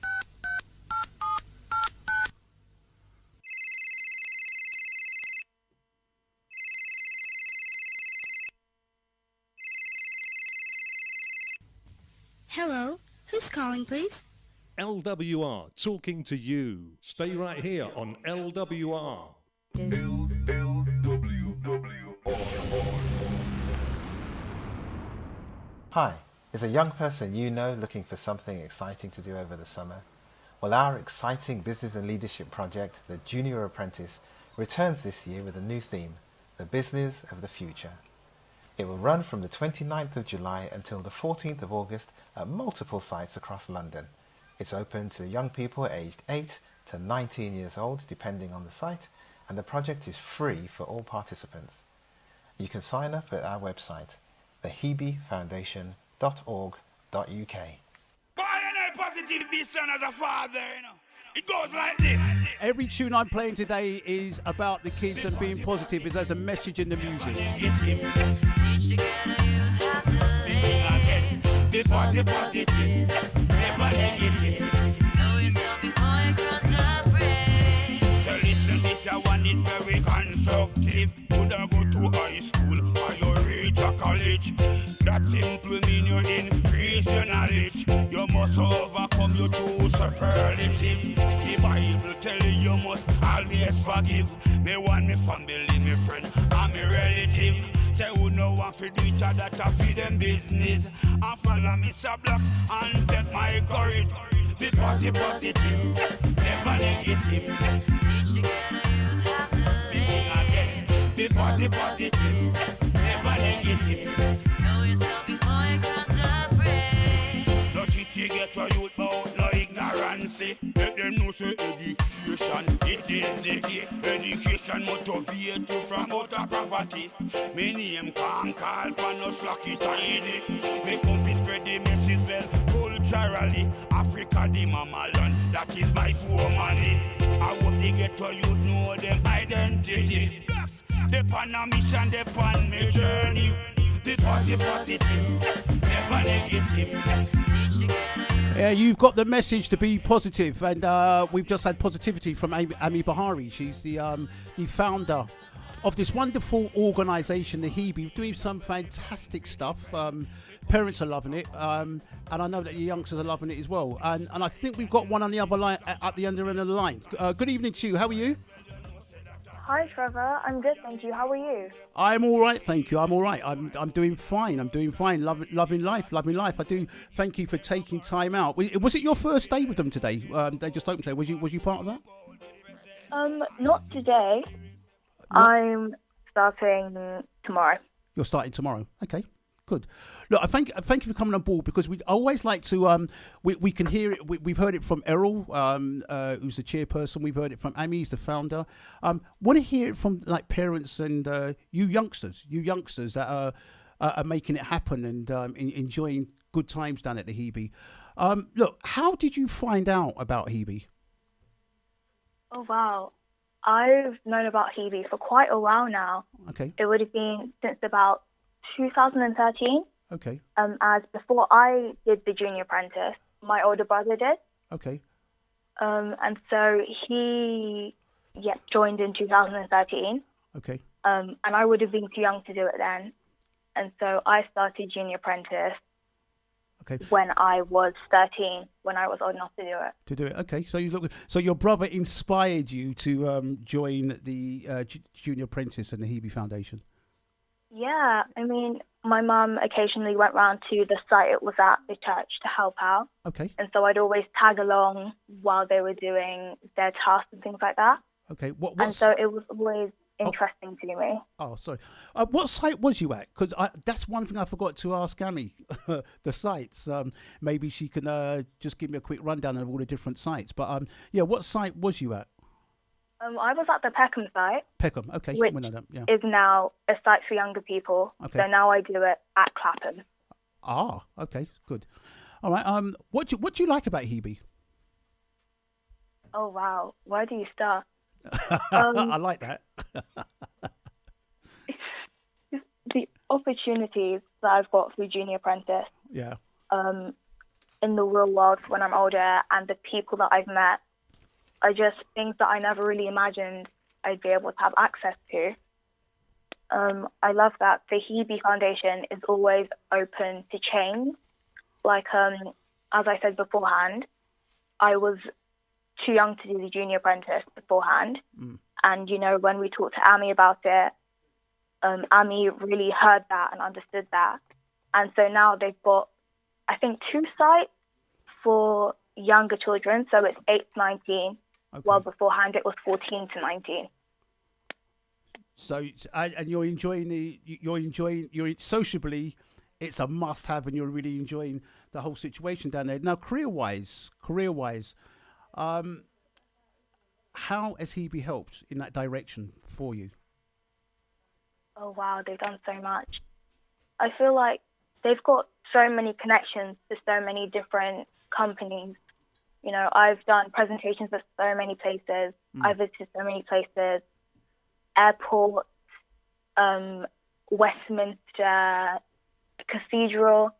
Hello, who's calling, please? LWR, talking to you. Stay right here on LWR. Hi, is a young person you know looking for something exciting to do over the summer? Well, our exciting business and leadership project, the Junior Apprentice, returns this year with a new theme, the business of the future. It will run from the 29th of July until the 14th of August at multiple sites across London. It's open to young people aged 8 to 19 years old, depending on the site, and the project is free for all participants. You can sign up at our website, thehebefoundation.org.uk. Positive be son as a father, It goes like this. Every tune I'm playing today is about the kids and being positive. There's a message in the music. Be positive, never negative. Know yourself before you cross the bridge. So listen, this I want it very constructive. Would I go to high school or you reach a college? That simply mean you increase your knowledge. You must overcome your two superlative. The Bible tell you must always forgive. Me want me family, me friend, and me relative. Say who no one fi do it, that I feed them business. And follow Mr. Blocks and take my courage. Be positive, never negative. Teach together youth have to live. Again. Be positive, never negative. Know yourself before you cross the bridge. No teach get a youth about no ignorance. Let them know say education, it is the key. Education motivate you from outer poverty. Me name can't call pan no slacky tiny. Me come fi spread the message well culturally. Africa the mama land, that is my for money. I hope they get to youth know them identity. They pan a mission, they pan me journey. Be positive, never negative. Yeah, you've got the message to be positive, and we've just had positivity from Amy Bahari. She's the founder of this wonderful organisation, the Hebe, doing some fantastic stuff. Parents are loving it, and I know that your youngsters are loving it as well. And I think we've got one on the other line, at the other end of the line. Good evening to you. How are you? Hi, Trevor. I'm good, thank you. How are you? I'm all right, thank you. I'm all right. I'm doing fine. Loving life. I do thank you for taking time out. Was it your first day with them today? They just opened today. Was you part of that? Not today. I'm starting tomorrow. You're starting tomorrow. Okay. Good. Look, I thank you for coming on board, because we always like to we can hear it. We've heard it from Errol, who's the chairperson. We've heard it from Amy, who's the founder. Want to hear it from like parents and you youngsters that are making it happen and enjoying good times down at the Hebe. Look, how did you find out about Hebe? Oh wow, I've known about Hebe for quite a while now. Okay. It would have been since about 2013. Okay. As before I did the Junior Apprentice, my older brother did. Okay. And so he joined in 2013. Okay. And I would have been too young to do it then. And so I started Junior Apprentice when I was 13, when I was old enough to do it. To do it, okay. So your brother inspired you to join the Junior Apprentice and the Hebe Foundation. Yeah, I mean, my mum occasionally went round to the site it was at, the church, to help out. Okay. And so I'd always tag along while they were doing their tasks and things like that. Okay. And so it was always interesting to me. Oh, sorry. What site was you at? Because that's one thing I forgot to ask Amy, the sites. Maybe she can just give me a quick rundown of all the different sites. But what site was you at? I was at the Peckham site. Peckham, okay. Which we know that, yeah. is now a site for younger people. Okay. So now I do it at Clapham. Ah, okay, good. All right. What do you like about Hebe? Oh wow, where do you start? I like that. The opportunities that I've got through Junior Apprentice. Yeah. In the real world when I'm older, and the people that I've met are just things that I never really imagined I'd be able to have access to. I love that the Hebe Foundation is always open to change. Like, as I said beforehand, I was too young to do the Junior Apprentice beforehand. And, when we talked to Amy about it, Amy really heard that and understood that. And so now they've got, I think, 2 sites for younger children. So it's 8 to 19. Okay. Well, beforehand it was 14 to 19. So, and you're enjoying sociably, it's a must-have, and you're really enjoying the whole situation down there. Now, career-wise, how has Hebe helped in that direction for you? Oh, wow, they've done so much. I feel like they've got so many connections to so many different companies. I've done presentations at so many places. I've visited so many places. Airport, Westminster Cathedral.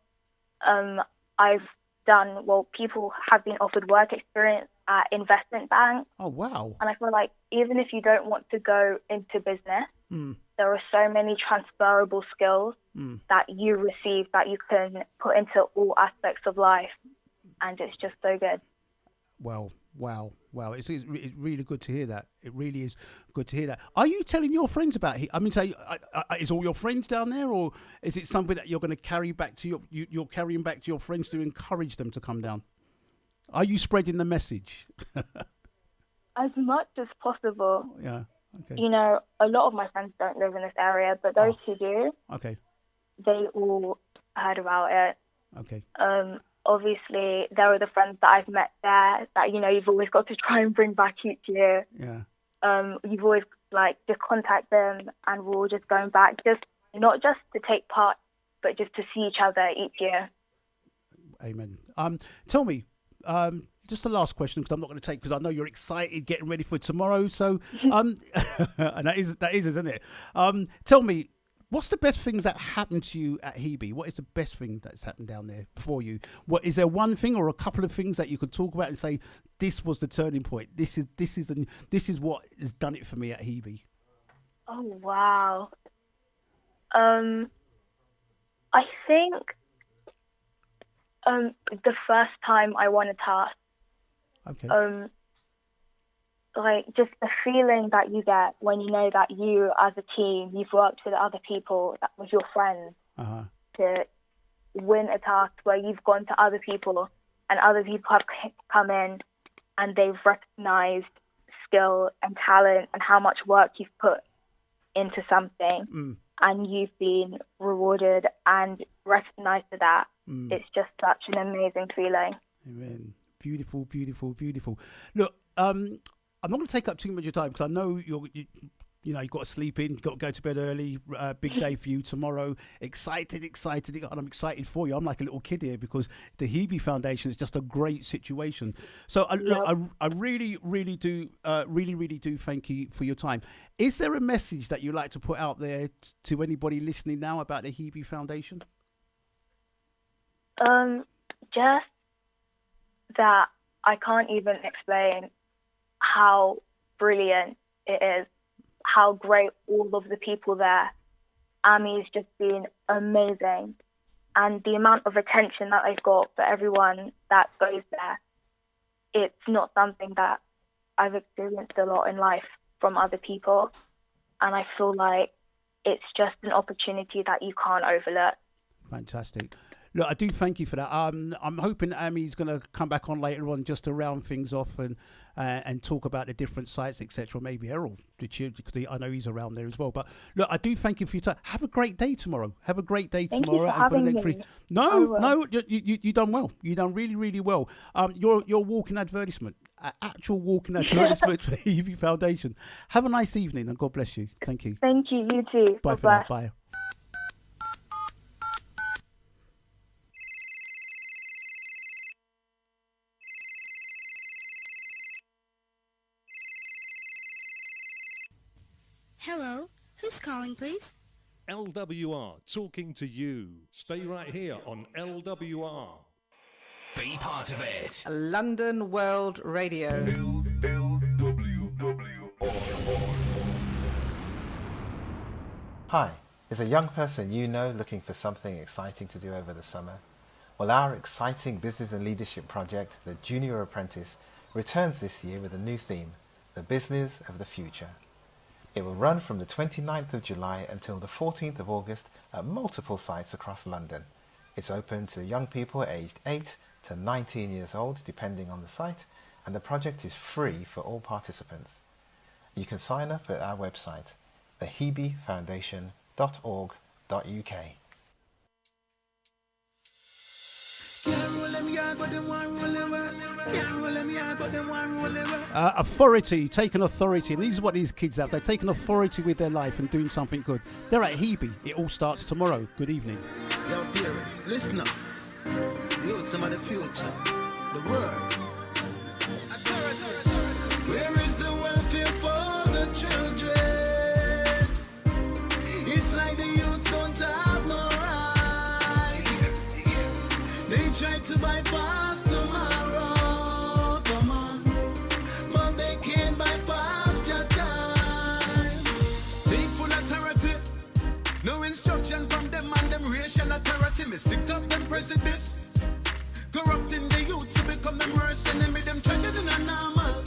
People have been offered work experience at investment banks. Oh, wow. And I feel like even if you don't want to go into business, there are so many transferable skills that you receive that you can put into all aspects of life. And it's just so good. Wow. It's really good to hear that. It really is good to hear that. Are you telling your friends about it? I mean, is all your friends down there, or is it something that you're going to carry back to you're carrying back to your friends to encourage them to come down? Are you spreading the message? As much as possible. Yeah. Okay. A lot of my friends don't live in this area, but those who do, okay, they all heard about it. Okay. Obviously, there are the friends that I've met there that, you've always got to try and bring back each year. Yeah. You've always, just contact them, and we're all just going back, not just to take part, but just to see each other each year. Amen. Tell me, just the last question, because I'm not going to take, because I know you're excited getting ready for tomorrow. So, and that is, isn't it? Tell me, what's the best things that happened to you at Hebe? What is the best thing that's happened down there for you? What is there one thing or a couple of things that you could talk about and say, this was the turning point? This is what has done it for me at Hebe. Oh wow. I think the first time I won a task. Okay. Just the feeling that you get when you know that you, as a team, you've worked with other people, with your friends, to win a task where you've gone to other people and other people have come in and they've recognized skill and talent and how much work you've put into something, and you've been rewarded and recognized for that. It's just such an amazing feeling. Amen. Beautiful, beautiful, beautiful. Look, I'm not going to take up too much of your time because I know you know, you've got to sleep in, you've got to go to bed early. Big day for you tomorrow. Excited, and I'm excited for you. I'm like a little kid here because the Hebe Foundation is just a great situation. So I really, really do thank you for your time. Is there a message that you'd like to put out there to anybody listening now about the Hebe Foundation? Just that I can't even explain how brilliant it is, how great all of the people there. Ami's just been amazing. And the amount of attention that they've got for everyone that goes there, it's not something that I've experienced a lot in life from other people. And I feel like it's just an opportunity that you can't overlook. Fantastic. Look, I do thank you for that. I'm hoping Ami's going to come back on later on just to round things off and talk about the different sites, etc. Maybe Errol, because I know he's around there as well. But look, I do thank you for your time. Have a great day tomorrow. Have a great day Thank tomorrow. You for having me. No, you done well. You done really, really well. You're walking advertisement, actual walking advertisement for the Hebe Foundation. Have a nice evening and God bless you. Thank you. Thank you. You too. Bye for now. Bye. Hello, who's calling, please? LWR talking to you. Stay right here on LWR. Be part of it. London World Radio. Hi, is a young person you know looking for something exciting to do over the summer? Well, our exciting business and leadership project, the Junior Apprentice, returns this year with a new theme, the business of the future. It will run from the 29th of July until the 14th of August at multiple sites across London. It's open to young people aged 8 to 19 years old, depending on the site, and the project is free for all participants. You can sign up at our website, thehebefoundation.org.uk. Authority, taking authority, and this is what these kids have. They're taking authority with their life and doing something good. They're at Hebe. It all starts tomorrow. Good evening. Yo, parents, listen up. Youth some of the future, the world. Where is the welfare for the children? It's like the youth don't have no rights. They try to bypass tomorrow, come on, but they can't bypass your time. People authority, no instruction from them and them racial authority. Me sick of them prejudice, corrupting the youth to become the worst enemy. Them treated in a normal,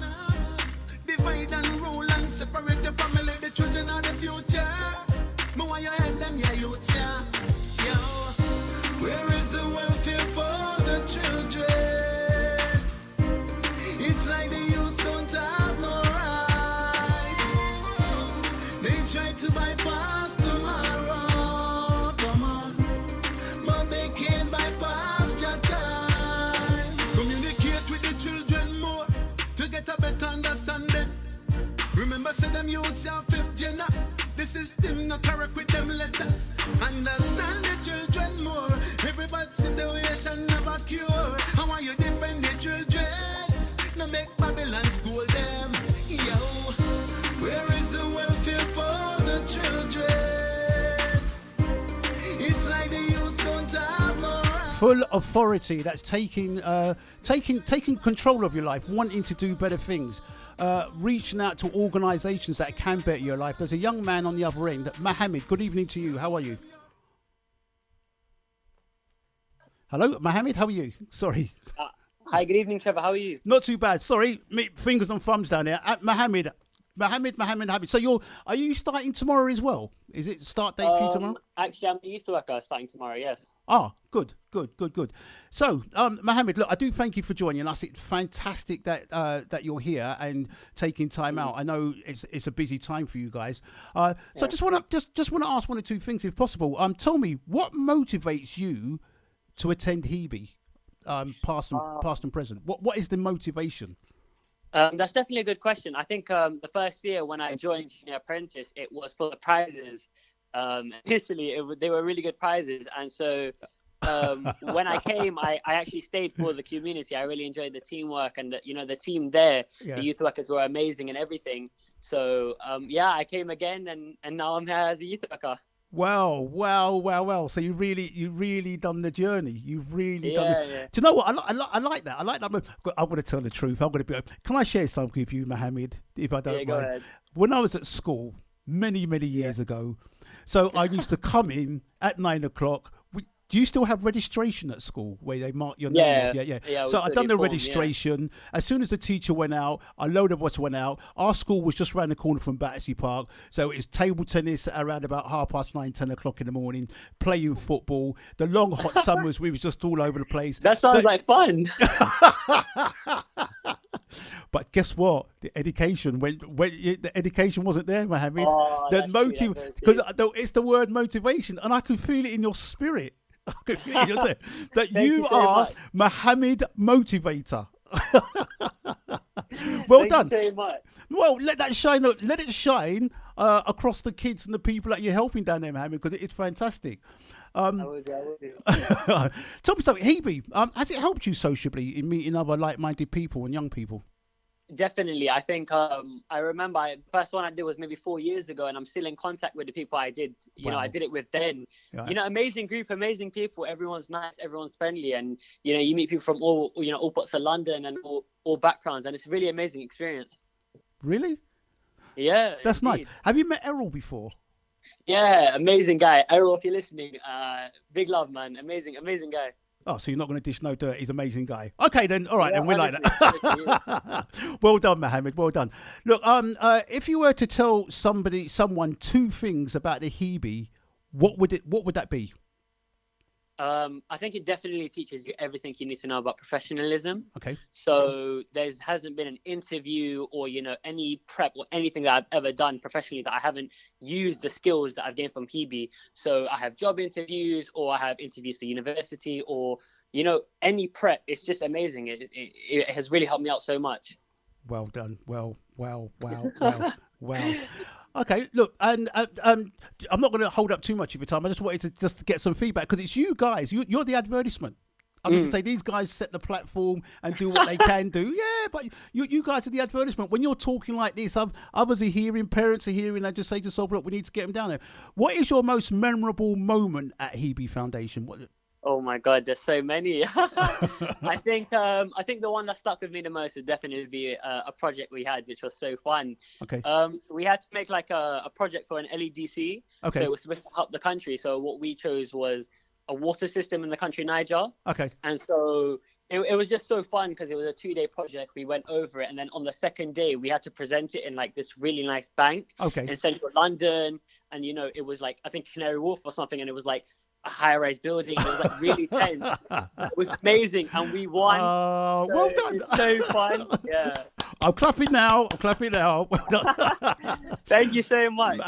divide and rule and separate your family. The children are the future. Me want you help them, yeah, youth, yeah. Yo, where is the welfare for the children? It's like the youth don't have no rights. They try to bypass tomorrow, come on, but they can't bypass your time. Communicate with the children more to get a better understanding. Remember, say them youths are fifth gen. The system not correct with them letters. Understand the children more. Everybody's situation never cure. How are you defend the children? No make Babylon school them. Yo, where is the welfare for the children? It's like the youths don't have no right. Full authority. That's taking control of your life, wanting to do better things. Reaching out to organisations that can better your life. There's a young man on the other end, Mohammed. Good evening to you. How are you? Hello, Mohammed. How are you? Sorry. Hi, good evening, Trevor. How are you? Not too bad. Sorry, fingers and thumbs down here. Mohammed. So are you starting tomorrow as well? Is it start date for you tomorrow? Actually, I'm a youth worker starting tomorrow, yes. Ah, good. So, Mohammed, look, I do thank you for joining us. It's fantastic that you're here and taking time out. I know it's a busy time for you guys. So I just want to ask one or two things if possible. Tell me, what motivates you to attend Hebe, past and present? What is the motivation? That's definitely a good question. I think the first year when I joined Junior Apprentice, it was for the prizes. Initially, they were really good prizes, and so when I came, I actually stayed for the community. I really enjoyed the teamwork and the team there. Yeah. The youth workers were amazing and everything. So yeah, I came again, and now I'm here as a youth worker. Wow. So you really done the journey. You've really done it. Yeah. Do you know what? I like that. I like that. I'm going to tell the truth. I'm going to be. Can I share something with you, Mohammed, if I don't mind? Go ahead. When I was at school many years ago, so I used to come in at 9 o'clock. Do you still have registration at school where they mark your name off? Yeah. So I'd done the registration. As soon as the teacher went out, a load of us went out. Our school was just around the corner from Battersea Park. So it's table tennis around about 9:30, 10 o'clock in the morning, playing football. The long hot summers, we was just all over the place. That sounds like fun. But guess what? The education the education wasn't there, Mohammed. Because it's the word motivation, and I can feel it in your spirit. That you are Mohammed Motivator. Well done. Thank you so much. Well, let that shine. Let it shine across the kids and the people that you're helping down there, Mohammed, because it's fantastic. I will do. Tell me something, Hebe. Has it helped you socially in meeting other like-minded people and young people? Definitely. I think I remember the first one I did was maybe 4 years ago, and I'm still in contact with the people I did. I did it with then. Right. Amazing group, amazing people. Everyone's nice, everyone's friendly, and you meet people from all parts of London and all backgrounds, and it's a really amazing experience. Really? Yeah. That's indeed. nice. Have you met Errol before? Yeah, amazing guy. Errol, if you're listening, big love, man. Amazing guy. Oh, so you're not going to dish no dirt. He's an amazing guy. Okay, then. All right, then. We like that. Well done, Mohammed. Well done. Look, if you were to tell someone two things about the Hebe, what would that be? I think it definitely teaches you everything you need to know about professionalism. Okay. So there hasn't been an interview or, any prep or anything that I've ever done professionally that I haven't used the skills that I've gained from Hebe. So I have job interviews, or I have interviews for university, or, any prep. It's just amazing. It has really helped me out so much. Well done. Wow. Okay, look, and I'm not going to hold up too much of your time. I just wanted to get some feedback, because it's you guys. You're the advertisement. I'm going to say these guys set the platform and do what they can do. Yeah, but you guys are the advertisement. When you're talking like this, others are hearing, parents are hearing, and just say to yourself, look, we need to get them down there. What is your most memorable moment at Hebe Foundation? Oh my God, there's so many. I think the one that stuck with me the most would definitely be a project we had, which was so fun. Okay. We had to make like a project for an LEDC. Okay. So it was supposed to help the country. So what we chose was a water system in the country Niger. Okay. And so it was just so fun, because it was a 2-day project. We went over it, and then on the second day we had to present it in like this really nice bank in central London. And it was like, I think Canary Wharf or something, and it was like a high-rise building. It was like really tense. It was amazing, and we won. Well done. It's so fun. Yeah. I'm clapping now. Well done. Thank you so much.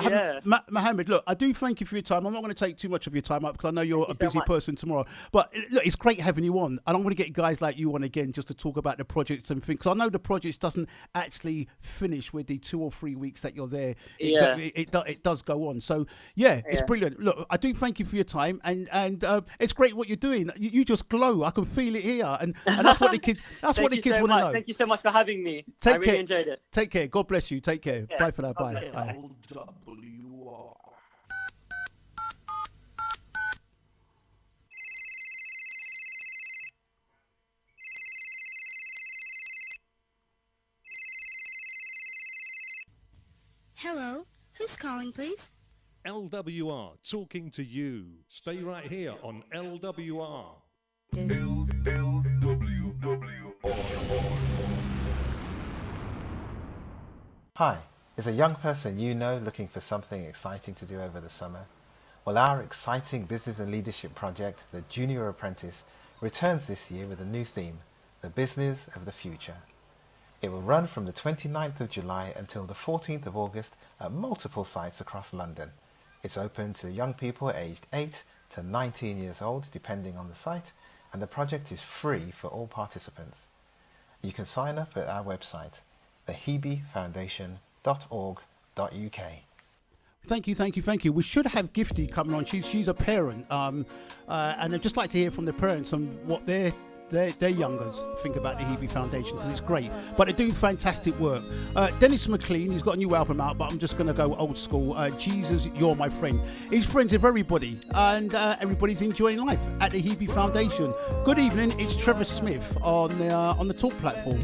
Mohammed, look, I do thank you for your time. I'm not going to take too much of your time up, because I know you're a busy person tomorrow. But look, it's great having you on, and I'm going to get guys like you on again just to talk about the projects and things. Because I know the project doesn't actually finish with the 2 or 3 weeks that you're there. It does go on. So it's brilliant. Look, I do thank you for your time, and it's great what you're doing. You just glow. I can feel it here, and that's what the kids. That's what the kids want to know. Thank you so much for having me. I really enjoyed it. Take care. God bless you. Take care. Yeah. Bye for now. Bye. LWR. Hello, who's calling, please? LWR, talking to you. Stay right here on LWR. Hi, is a young person you know looking for something exciting to do over the summer? Well, our exciting business and leadership project, the Junior Apprentice, returns this year with a new theme, the business of the future. It will run from the 29th of July until the 14th of August at multiple sites across London. It's open to young people aged 8 to 19 years old, depending on the site, and the project is free for all participants. You can sign up at our website, thehebefoundation.org.uk. Thank you. We should have Gifty coming on. She's a parent, and I'd just like to hear from the parents on what their youngers think about the Hebe Foundation, because it's great. But they're doing fantastic work. Dennis McLean, he's got a new album out, but I'm just going to go old school. Jesus, You're My Friend. He's friends with everybody, and everybody's enjoying life at the Hebe Foundation. Good evening. It's Trevor Smith on the Talk platform.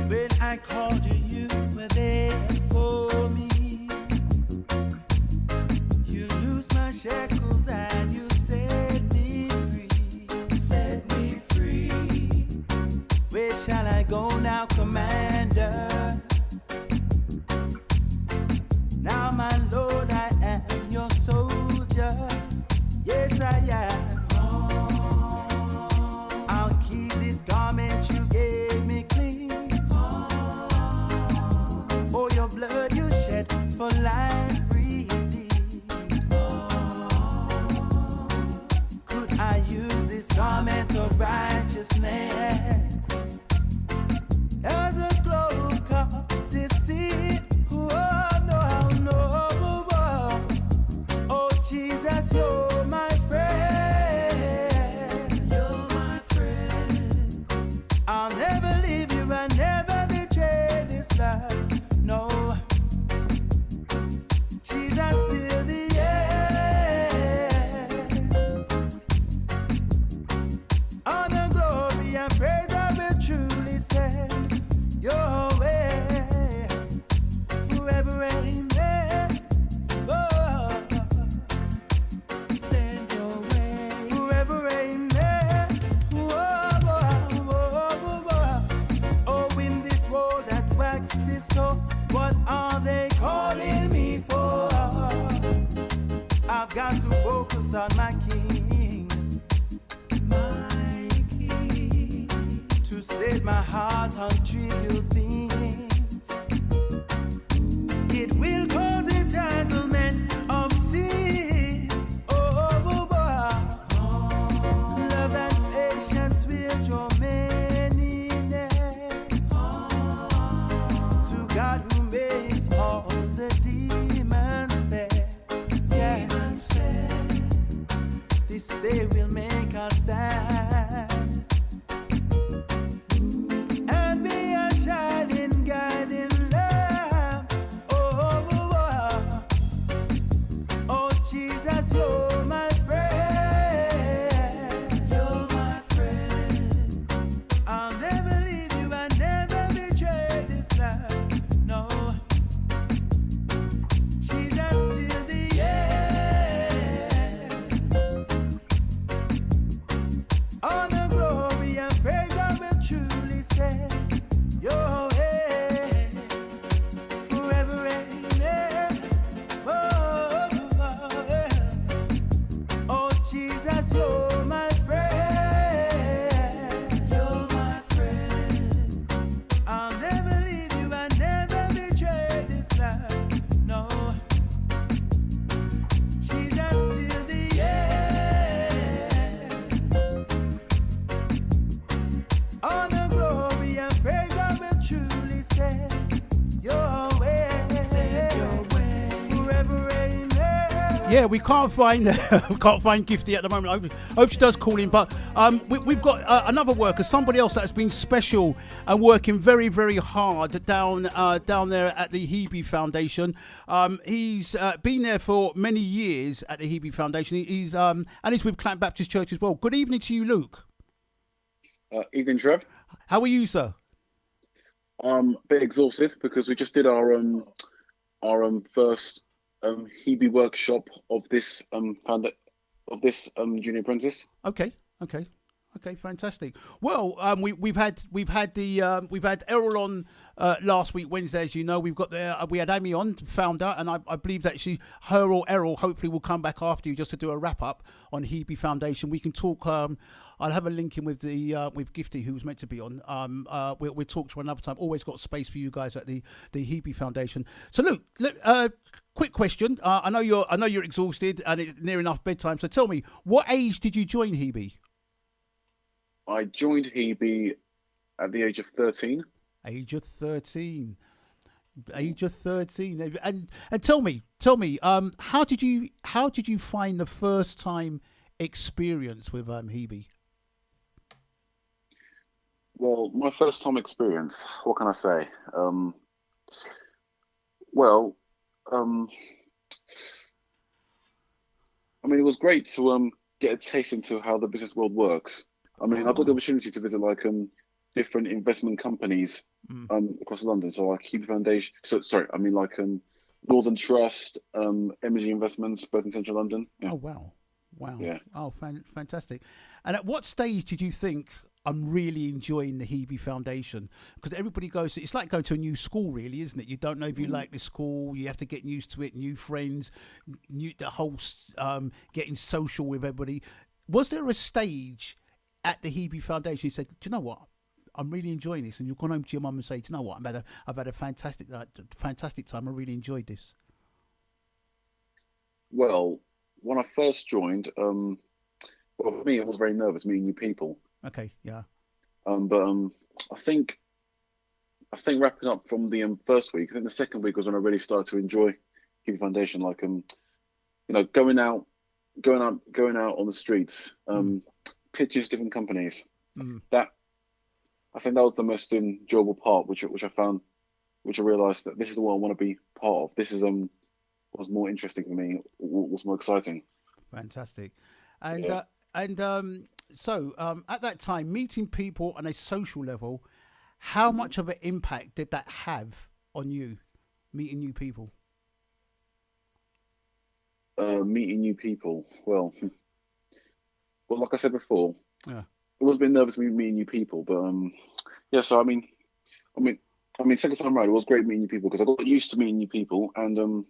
When I called you, you were there for me. You loose my shackles and you set me free. Set me free. Where shall I go now, Commander? Now, my Lord, I am your soldier. Yes, I am. I'll keep this garment you gave me clean. For your blood you shed for life redeemed. Could I use this garment of righteousness as a cloak of deceit? Oh, no. Oh, Jesus, you're my friend. You're my friend. I'll never leave you, I'll never betray this love. No, Jesus till the end. Honor, glory, and praise I will truly send your way. Forever, amen. Oh, send your way. Forever, amen. Oh, in this world that waxes so, what are they calling me for? I've got to focus on my King, to set my heart on trivial things. It will cause entanglement of sin. Love and patience will draw many near to God who makes all the demons fair. Yes, this day will make us stand and be a shining guiding lamp. Oh, Jesus, you're my friend. You're my friend. I'll never leave you, I'll never betray this love. No, Jesus till the end. Honor, glory, and praise I will truly send your way. Forever, amen. Oh, Jesus, you're my friend. You're my friend. I'll never leave you, I'll never betray this love. No, Jesus till the end. Honor, glory, and praise I will truly send your way. Forever, amen. Yeah, we can't find Gifty at the moment. I hope she does call in. But we've got another worker, somebody else that has been special and working very, very hard down there at the Hebe Foundation. He's been there for many years at the Hebe Foundation. He's with Clamp Baptist Church as well. Good evening to you, Luke. Evening, Trev. How are you, sir? I'm a bit exhausted because we just did our first Hebe workshop of this junior apprentice. Okay, fantastic. Well, we've had Errol on last week Wednesday, as you know. We had Amy on, founder, and I believe that her or Errol hopefully will come back after you just to do a wrap up on Hebe Foundation. We can talk. I'll have a link in with Gifty, who's meant to be on. We'll talk to her another time. Always got space for you guys at the Hebe Foundation. So Luke, quick question. I know you're exhausted and it's near enough bedtime. So tell me, what age did you join Hebe? I joined Hebe at the age of 13. Age of 13. Age of 13. And tell me, how did you find the first time experience with Hebe? Well, my first time experience, what can I say? Well, I mean, it was great to get a taste into how the business world works. I mean, I got the opportunity to visit like different investment companies across London. So like Hebe Foundation. Like Northern Trust, Energy Investments, both in central London. Yeah. Oh wow. Yeah. Oh, fantastic. And at what stage did you think, I'm really enjoying the Hebe Foundation? Because everybody goes, it's like going to a new school, really, isn't it? You don't know if you like the school. You have to get used to it, new friends, the whole getting social with everybody. Was there a stage at the Hebe Foundation you said, do you know what? I'm really enjoying this. And you've gone home to your mum and say, do you know what? I've had a fantastic time. I really enjoyed this. Well, when I first joined, well, for me, I was very nervous meeting new people. Okay, yeah. But I think wrapping up from the first week, I think the second week was when I really started to enjoy Hebe Foundation. Like, going out on the streets, pitches different companies. That I think that was the most enjoyable part, which I realised that this is what I want to be part of. This is was more interesting for me, was more exciting. Fantastic. And so at that time, meeting people on a social level, how much of an impact did that have on you, meeting new people? Meeting new people. Well, like I said before, yeah, I was a bit nervous meeting new people, but yeah. So I mean, second time around, it was great meeting new people because I got used to meeting new people, and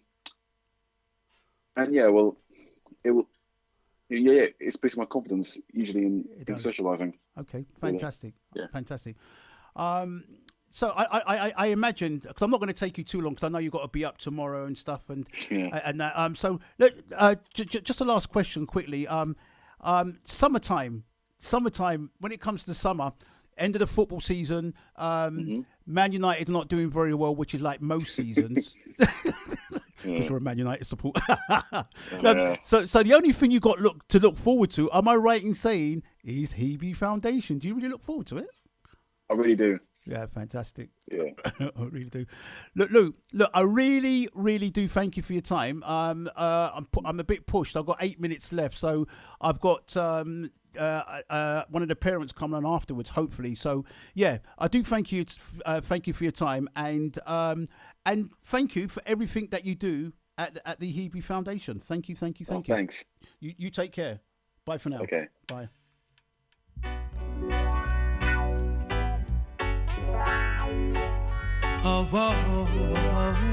yeah, well, it will. Yeah, it's based on my confidence usually in socializing. Okay, fantastic. Yeah. Fantastic. So I imagine, because I'm not going to take you too long, because I know you've got to be up tomorrow and stuff, and that. So just a last question quickly. Summertime. When it comes to summer, end of the football season. Man United not doing very well, which is like most seasons. Because you're a Man United supporter. So the only thing you got to look forward to, am I right in saying, is Hebe Foundation? Do you really look forward to it? I really do. Yeah, fantastic. Yeah, I really do. Look, I really, really do thank you for your time. I'm a bit pushed. I've got 8 minutes left, so I've got one of the parents coming on afterwards, hopefully. So yeah, I do thank you. Thank you for your time, and thank you for everything that you do at the Hebe Foundation. Thank you. Thanks. You take care. Bye for now. Okay. Bye. Oh, whoa, whoa,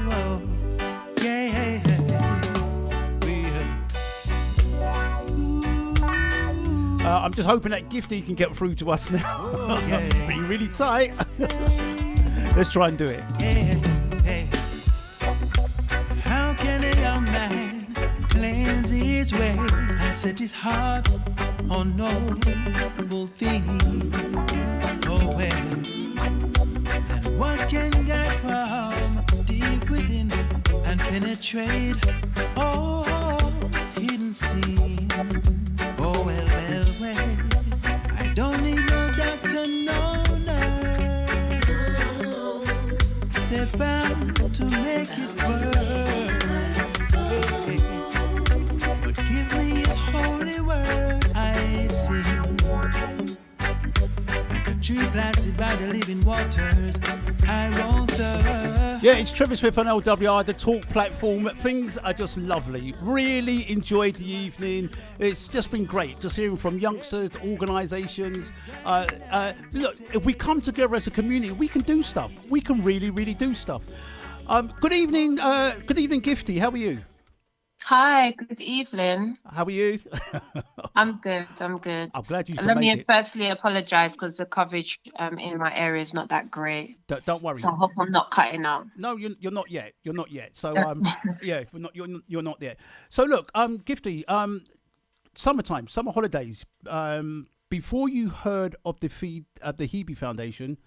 whoa. Yeah. I'm just hoping that Gifty can get through to us now. Oh, yeah. But you're really tight. Let's try and do it. Yeah. How can a young man cleanse his way and set his heart on noble things? Oh, well. And what can guide from deep within and penetrate all hidden scenes? Oh, well. I don't need no doctor, no nurse. They're bound to make it worse. But give me his holy word, I sing. Like a tree planted by the living waters, I won't thirst. Yeah, it's Trevor Swift on LWR, the talk platform. Things are just lovely. Really enjoyed the evening. It's just been great. Just hearing from youngsters, organisations. Look, if we come together as a community, we can do stuff. We can really, really do stuff. Good evening, Gifty. How are you? Hi, good evening. How are you? I'm good. I'm glad you can Let make me it. firstly apologise because the coverage in my area is not that great. Don't worry. So I hope I'm not cutting out. No, you're not yet. You're not yet. So yeah, you're not yet. So look, Gifty, summertime, summer holidays. before you heard of the Hebe Foundation,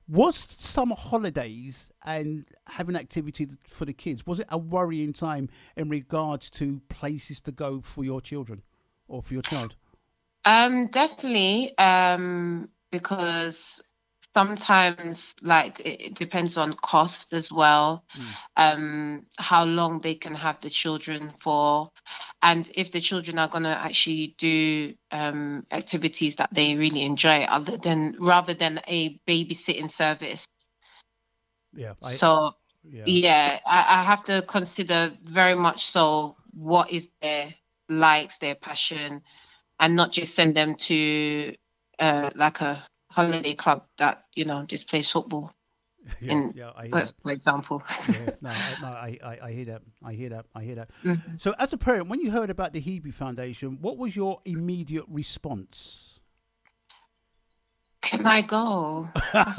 was summer holidays and having activity for the kids, was it a worrying time in regards to places to go for your children or for your child? Definitely, because sometimes, like, it depends on cost as well, how long they can have the children for, and if the children are going to actually do activities that they really enjoy, rather than a babysitting service. Yeah. I have to consider very much so what is their likes, their passion, and not just send them to like a holiday club that just plays football. For example. I hear that. I hear that. Mm-hmm. So, as a parent, when you heard about the Hebe Foundation, what was your immediate response? Can I go? That's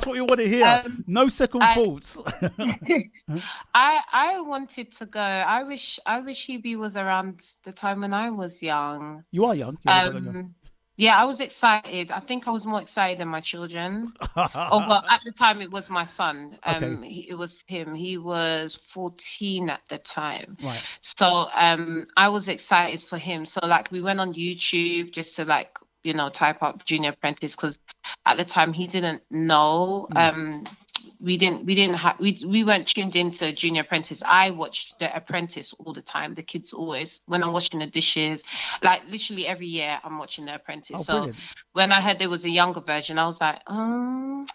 what you want to hear. No second thoughts. I wanted to go. I wish Hebe was around the time when I was young. You are young. Young. Yeah, I was excited. I think I was more excited than my children. Well, at the time it was my son. It was him. He was 14 at the time. Right. So I was excited for him. So like we went on YouTube just to type up Junior Apprentice, because at the time he didn't know. We weren't tuned into Junior Apprentice. I watched The Apprentice all the time. The kids always, when I'm washing the dishes, like literally every year I'm watching The Apprentice. So brilliant. When I heard there was a younger version, I was like, I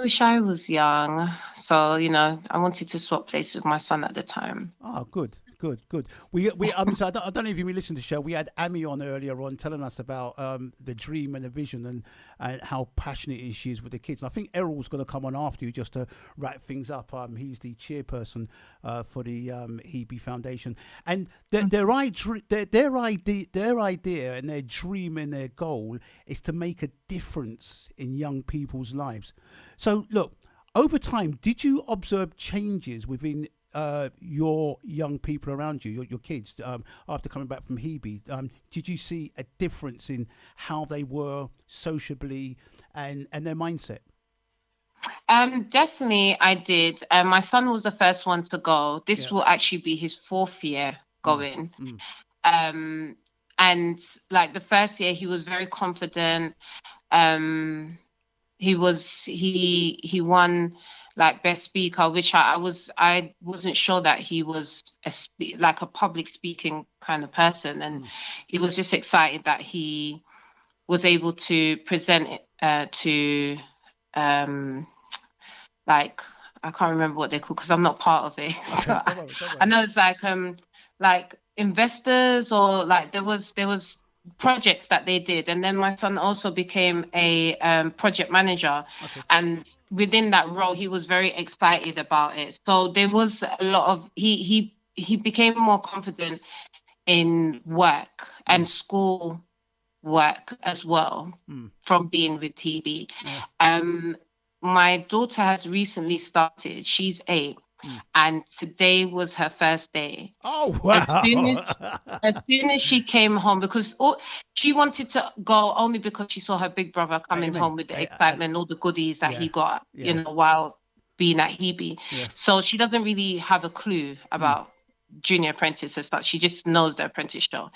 wish I was young. So, I wanted to swap places with my son at the time. Oh, good. We so I don't know if you listened to the show. We had Amy on earlier on telling us about the dream and the vision and how passionate she is with the kids. And I think Errol's going to come on after you just to wrap things up. He's the chairperson for the Hebe Foundation, and their idea and their dream and their goal is to make a difference in young people's lives. So look, over time, did you observe changes within your young people around you, your kids, after coming back from Hebe? Did you see a difference in how they were sociably and their mindset? Definitely, I did. My son was the first one to go. This will actually be his 4th year going. And like the first year, he was very confident. He won like best speaker, which I wasn't sure that he was like a public speaking kind of person, and he was just excited that he was able to present it to like, I can't remember what they're called because I'm not part of it. So I know it's like investors, or like there was projects that they did, and then my son also became a project manager, and within that role he was very excited about it. So there was a lot of he became more confident in work and school work as well from being with TB. My daughter has recently started. She's 8. And today was her first day. Oh, wow. As soon as she came home, because she wanted to go only because she saw her big brother coming home with the excitement, all the goodies that he got, while being at Hebe. Yeah. So she doesn't really have a clue about Junior Apprentice as such. She just knows the Apprentice show.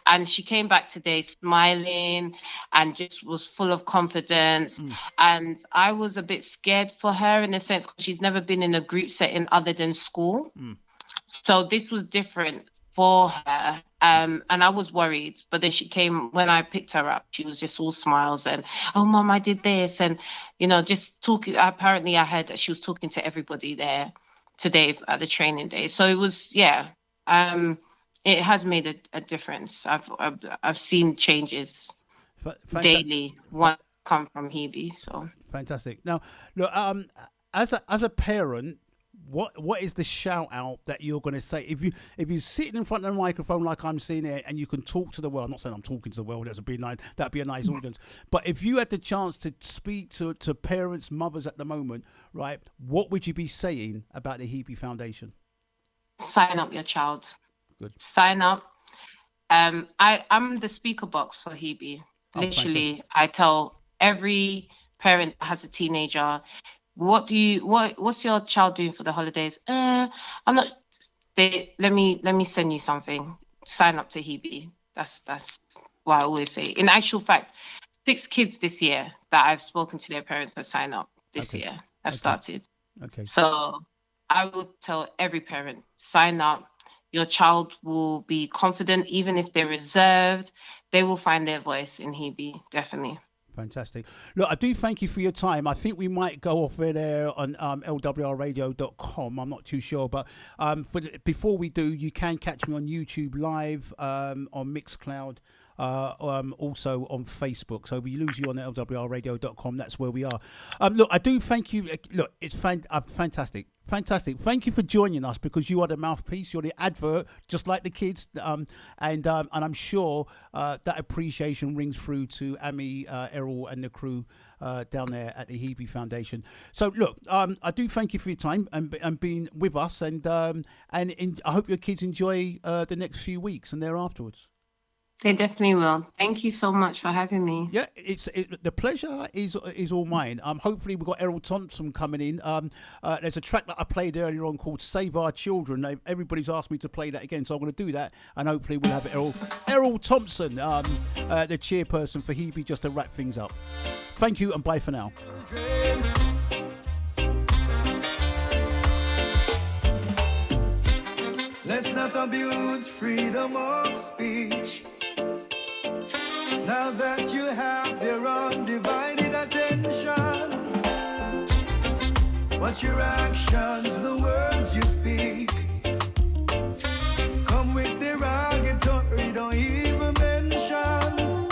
And she came back today smiling and just was full of confidence. And I was a bit scared for her in a sense because she's never been in a group setting other than school. So this was different for her. And I was worried, but then she came, when I picked her up, she was just all smiles and, oh, Mom, I did this. And, just talking. Apparently I heard that she was talking to everybody there today at the training day. So it was, it has made a difference. I've seen changes daily one come from Hebe. So fantastic. Now, look, as a parent, what is the shout out that you're going to say if you're sitting in front of the microphone like I'm sitting here and you can talk to the world? I'm not saying I'm talking to the world. That'd be a nice audience. But if you had the chance to speak to parents, mothers at the moment, right? What would you be saying about the Hebe Foundation? Sign up your child. Good. Sign up. I'm the speaker box for Hebe. Literally, I tell every parent that has a teenager, what's your child doing for the holidays? I'm not. Let me send you something. Sign up to Hebe. That's what I always say. In actual fact, 6 kids this year that I've spoken to their parents that sign up this year have started. Okay. So I will tell every parent, sign up. Your child will be confident, even if they're reserved. They will find their voice in Hebe, definitely. Fantastic. Look, I do thank you for your time. I think we might go off there on LWR.Radio.com. I'm not too sure, but before we do, you can catch me on YouTube Live, on Mixcloud, also on Facebook. So if we lose you on LWR.Radio.com, that's where we are. Look, I do thank you. Look, it's fantastic. Fantastic. Thank you for joining us, because you are the mouthpiece. You're the advert, just like the kids. And I'm sure that appreciation rings through to Amy, Errol and the crew down there at the Hebe Foundation. So, look, I do thank you for your time and being with us. And I hope your kids enjoy the next few weeks and thereafterwards. They definitely will. Thank you so much for having me. Yeah, the pleasure is all mine. Hopefully we've got Errol Thompson coming in. There's a track that I played earlier on called "Save Our Children." Everybody's asked me to play that again, so I'm going to do that, and hopefully we'll have Errol Thompson, the chairperson for Hebe, just to wrap things up. Thank you and bye for now. Let's not abuse freedom of speech. Now that you have their undivided attention, watch your actions, the words you speak. Come with derogatory, don't even mention.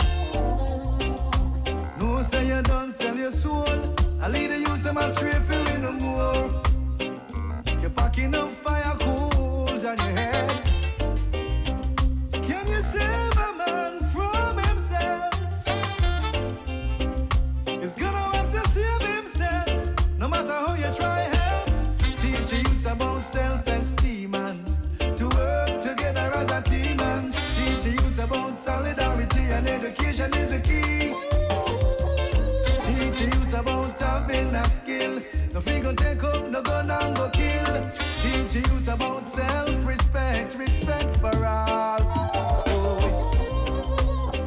No, say you don't sell your soul. I lead the youth them astray for we no more. You're packing up fire coals on your head. Can you save a man from himself? He's gonna have to save himself, no matter how you try help. Teach the youths about self-esteem and to work together as a team, and teach the youths about solidarity and education is the key. Teach the youths about having a skill. No figure take up, no gun and go kill. Teach the youths about self-respect, respect for all.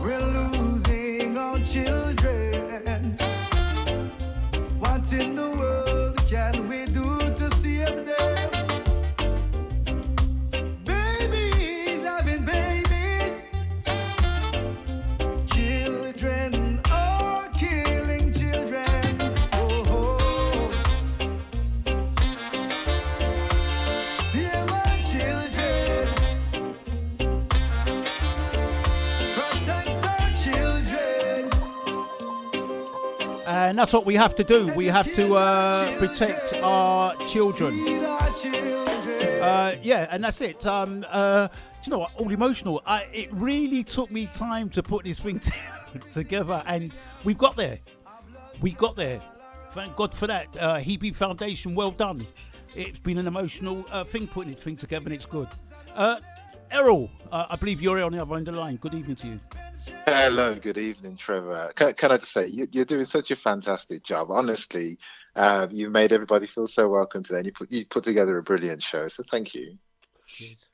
We're losing our children. What in the world can we do to save them? Babies having babies. Children are killing children. Oh, save our children. Protect our children. And that's what we have to do. We have to protect our children. Yeah, and that's it. Do you know what? All emotional. It really took me time to put this thing together, and we got there. We got there. Thank God for that. Hebe Foundation, well done. It's been an emotional thing putting this thing together, and it's good. Errol, I believe you're on the other end of the line. Good evening to you. Hello, good evening, Trevor. Can I just say, you're doing such a fantastic job. Honestly, you made everybody feel so welcome today, and you put together a brilliant show. So thank you. Cheers.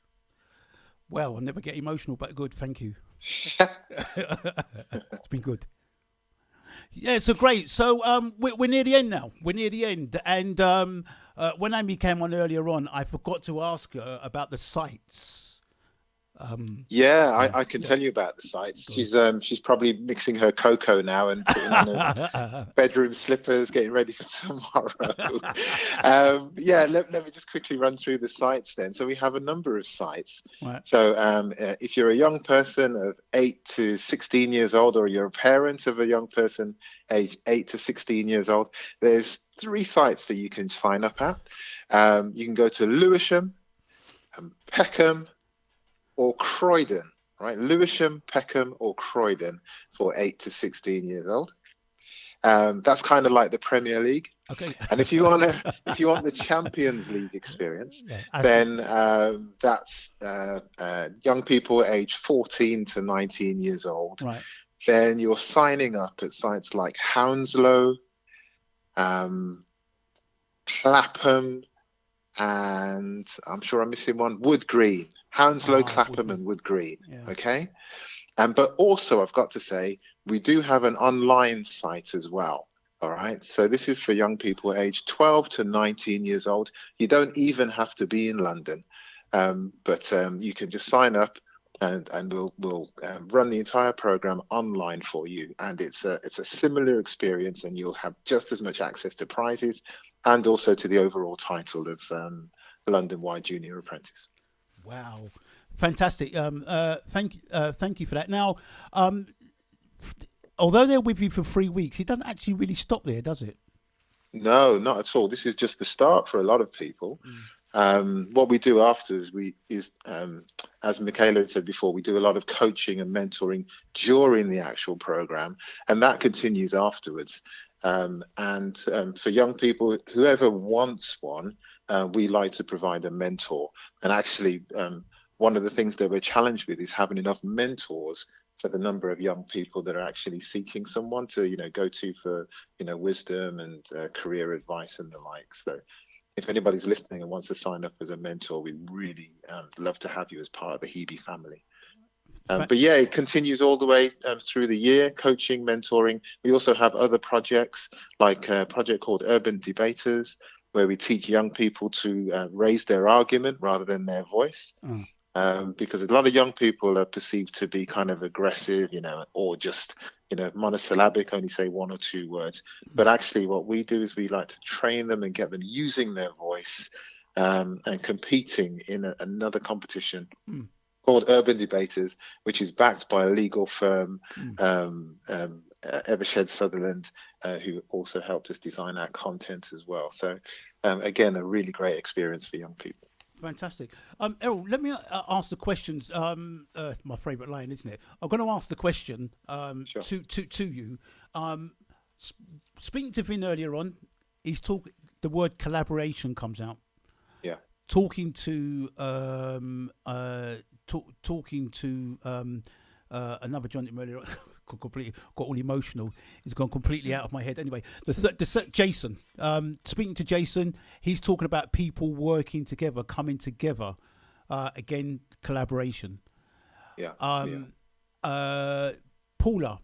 Well, I'll never get emotional, but good. Thank you. It's been good. Yeah, so great. So we're near the end now. We're near the end. And when Amy came on earlier on, I forgot to ask her about the sites. I can tell you about the sites. She's probably mixing her cocoa now and putting on her bedroom slippers, getting ready for tomorrow. Let me just quickly run through the sites then. So we have a number of sites. Right. So if you're a young person of 8 to 16 years old, or you're a parent of a young person aged 8 to 16 years old, there's 3 sites that you can sign up at. You can go to Lewisham, Peckham, or Croydon, right? Lewisham, Peckham, or Croydon for 8 to 16 years old. That's kind of like the Premier League. Okay. And if you want the Champions League experience, then that's young people aged 14 to 19 years old. Right. Then you're signing up at sites like Hounslow, Clapham, and I'm sure I'm missing one, Wood Green. Hounslow, Clapham, and Wood Green. Yeah. Okay. But also, I've got to say, we do have an online site as well. All right. So this is for young people aged 12 to 19 years old. You don't even have to be in London, but you can just sign up, and we'll run the entire program online for you. And it's a similar experience, and you'll have just as much access to prizes and also to the overall title of London-wide Junior Apprentice. Wow, fantastic! Thank you for that. Now, although they're with you for 3 weeks, it doesn't actually really stop there, does it? No, not at all. This is just the start for a lot of people. What we do after is, as Michaela had said before, we do a lot of coaching and mentoring during the actual program, and that continues afterwards. And for young people, whoever wants one, we like to provide a mentor. And actually, one of the things that we're challenged with is having enough mentors for the number of young people that are actually seeking someone to, go to for, wisdom and career advice and the like. So if anybody's listening and wants to sign up as a mentor, we'd really love to have you as part of the Hebe family. But yeah, it continues all the way through the year, coaching, mentoring. We also have other projects, like a project called Urban Debaters, where we teach young people to raise their argument rather than their voice. Because a lot of young people are perceived to be kind of aggressive, or just, monosyllabic, only say one or two words. But actually what we do is we like to train them and get them using their voice and competing in another competition called Urban Debaters, which is backed by a legal firm, Evershed Sutherland, who also helped us design our content as well. So again, a really great experience for young people. Fantastic. Errol, let me ask the questions. My favourite line, isn't it? I'm going to ask the question to you. Speaking to Vin earlier on, the word collaboration comes out. Yeah. Talking to another John earlier on. Got all emotional. It's gone completely out of my head. Anyway, Jason, speaking to Jason, he's talking about people working together, coming together. Again, collaboration. Yeah. Paula,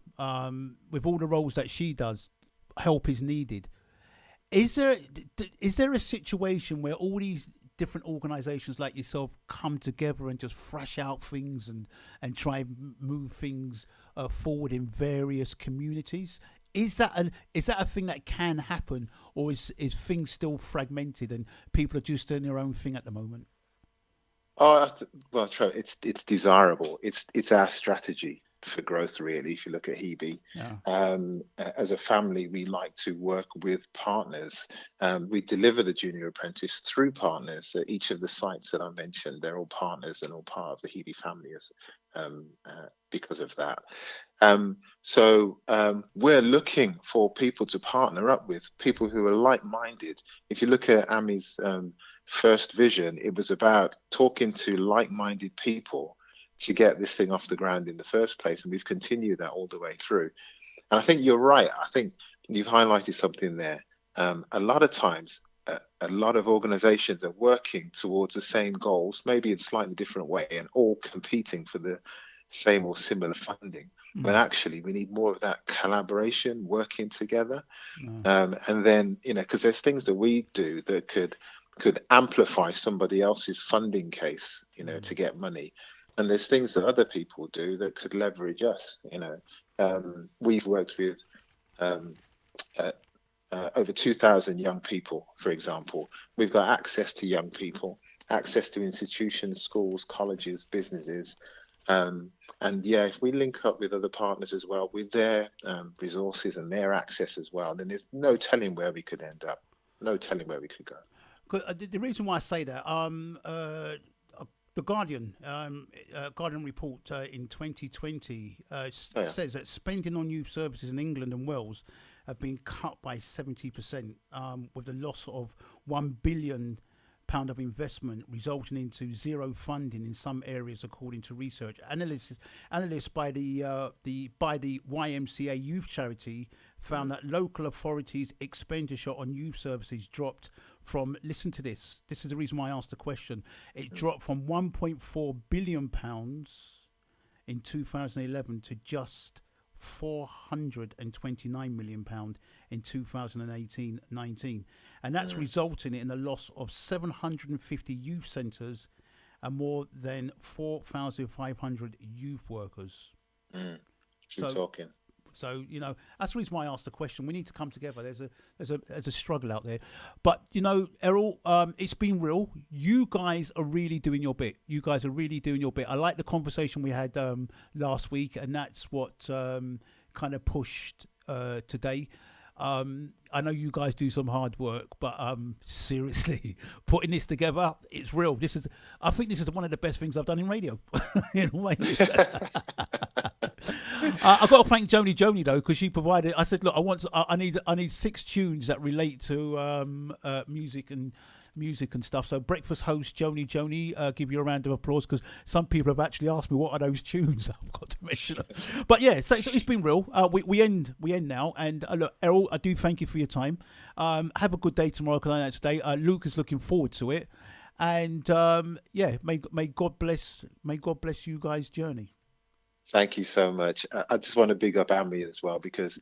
with all the roles that she does, help is needed. Is there a situation where all these different organisations like yourself come together and just thrash out things and try and move things forward in various communities? Is that a thing that can happen, or is things still fragmented and people are just doing their own thing at the moment? Well, Trevor, it's desirable. It's our strategy for growth, really. If you look at Hebe, as a family, we like to work with partners. We deliver the Junior Apprentice through partners. So each of the sites that I mentioned, they're all partners and all part of the Hebe family because of that. So we're looking for people to partner up with, people who are like-minded. If you look at Ami's first vision, it was about talking to like-minded people to get this thing off the ground in the first place, and we've continued that all the way through. And I think you're right. I think you've highlighted something there. A lot of times, a lot of organizations are working towards the same goals, maybe in slightly different way, and all competing for the same or similar funding. But actually, we need more of that collaboration, working together. And then, because there's things that we do that could amplify somebody else's funding case, to get money. And there's things that other people do that could leverage us. We've worked with over 2,000 young people, for example. We've got access to young people, access to institutions, schools, colleges, businesses. And yeah, if we link up with other partners as well, with their resources and their access as well, then there's no telling where we could end up, no telling where we could go. The reason why I say that, the Guardian report in 2020 says that spending on youth services in England and Wales have been cut by 70%, with the loss of £1 billion of investment, resulting into zero funding in some areas, according to research. Analysts by the YMCA Youth Charity found that local authorities' expenditure on youth services dropped from, listen to this, this is the reason why I asked the question, it dropped from £1.4 billion in 2011 to just £429 million in 2018-19, and that's resulting in a loss of 750 youth centres and more than 4,500 youth workers. Talking. So, you know, that's the reason why I asked the question. We need to come together. There's a struggle out there. But, you know, Errol, it's been real. You guys are really doing your bit. I like the conversation we had last week, and that's what kind of pushed today. I know you guys do some hard work, but seriously, putting this together, it's real. I think this is one of the best things I've done in radio. In a way. I've got to thank Joni though, because she provided. I said, look, I need 6 tunes that relate to music and stuff. So breakfast host Joni, give you a round of applause, because some people have actually asked me what are those tunes. I've got to mention them. But yeah, so it's been real. We end now, and look, Errol, I do thank you for your time. Have a good day tomorrow, because I know it's today. Luke is looking forward to it, and yeah, may God bless you guys' journey. Thank you so much. I just want to big up Amy as well, because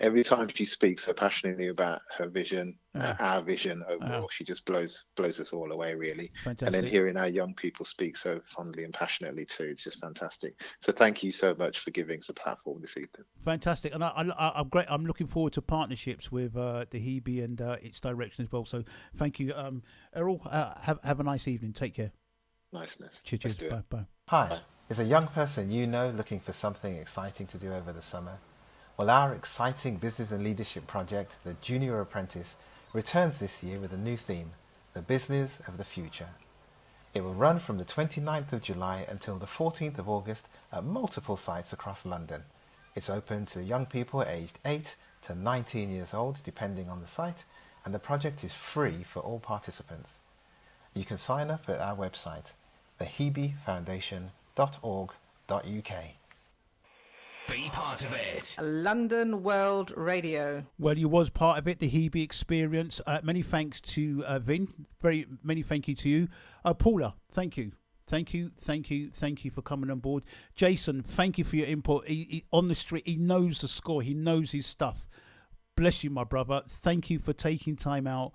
every time she speaks so passionately about her vision, our vision overall, she just blows us all away, really. Fantastic. And then hearing our young people speak so fondly and passionately too, it's just fantastic. So thank you so much for giving us a platform this evening. Fantastic. And I'm great. I'm looking forward to partnerships with the Hebe and its direction as well. So thank you, Errol. Have a nice evening. Take care. Niceness. Cheers. Bye. Hi. Is a young person you know looking for something exciting to do over the summer? Well, our exciting business and leadership project, the Junior Apprentice, returns this year with a new theme, the business of the future. It will run from the 29th of July until the 14th of August at multiple sites across London. It's open to young people aged 8 to 19 years old, depending on the site, and the project is free for all participants. You can sign up at our website, thehebefoundation.org.uk. Be part of it. London World Radio. Well, you was part of it, the Hebe experience. Many thanks to Vin. Very many thank you to you. Paula, thank you. Thank you for coming on board. Jason, thank you for your input. He on the street, he knows the score. He knows his stuff. Bless you, my brother. Thank you for taking time out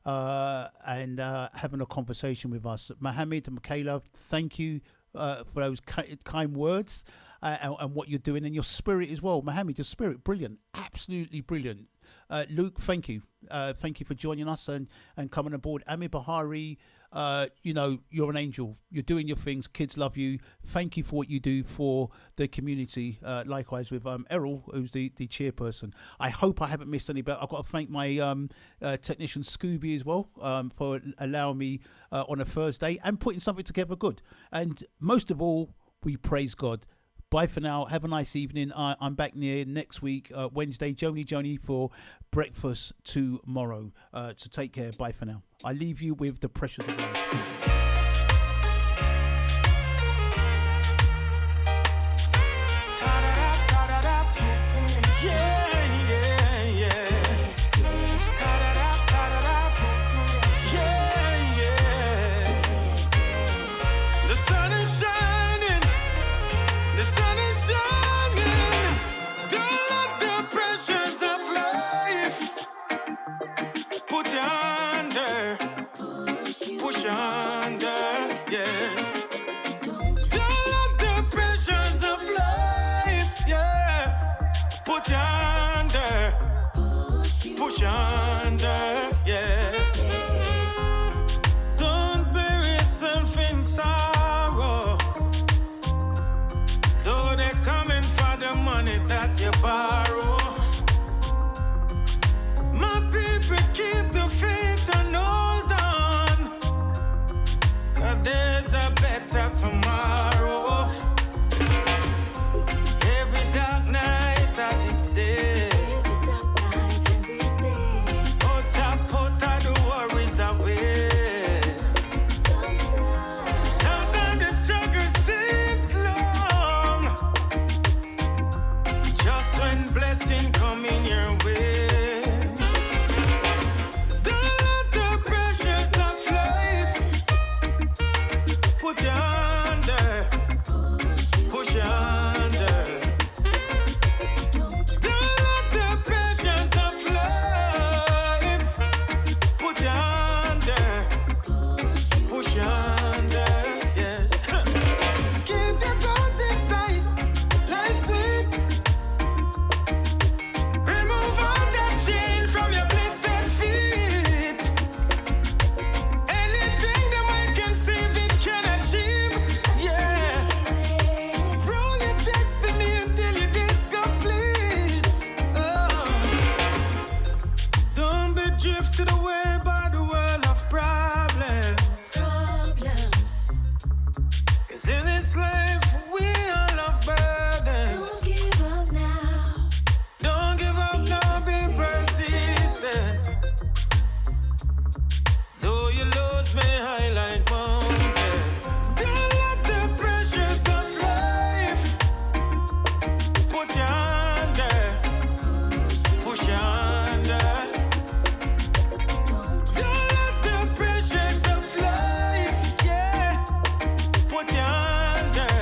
and having a conversation with us. Mohammed and Michaela, thank you for those kind words and what you're doing, and your spirit as well. Mohammed, your spirit, brilliant, absolutely brilliant. Luke, thank you for joining us and coming aboard. Amir Bahari, you know, you're an angel. You're doing your things. Kids love you. Thank you for what you do for the community. Likewise with Errol, who's the chairperson. I hope I haven't missed any, but I've got to thank my technician Scooby as well for allowing me on a Thursday and putting something together good. And most of all, we praise God. Bye for now. Have a nice evening. I'm back near next week, Wednesday. Joni for breakfast tomorrow. So take care. Bye for now. I leave you with the pressures of life. life, we all have burdens. Don't give up now. Don't give up now, be persistent. Though your lows may highlight mountain. Don't let the pressures of life put you under, push you under. Don't let the pressures of life, yeah, put you under,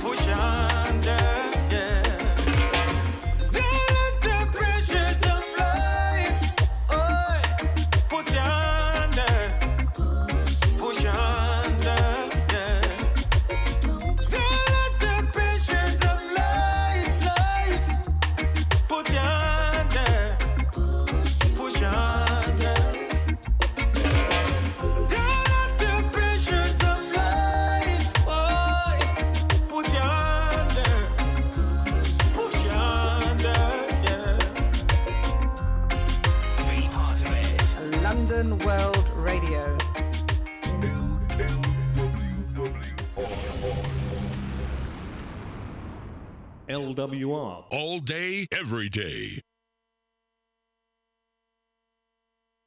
push you under, yeah. Don't let the pressures of life, oh, put you under, push you under, yeah. Don't let the pressures of life, put you under, push you under. Don't let the pressures of life, boy, put you under, push you under, yeah. Be part of it. London World Radio. LWR. All day, every day.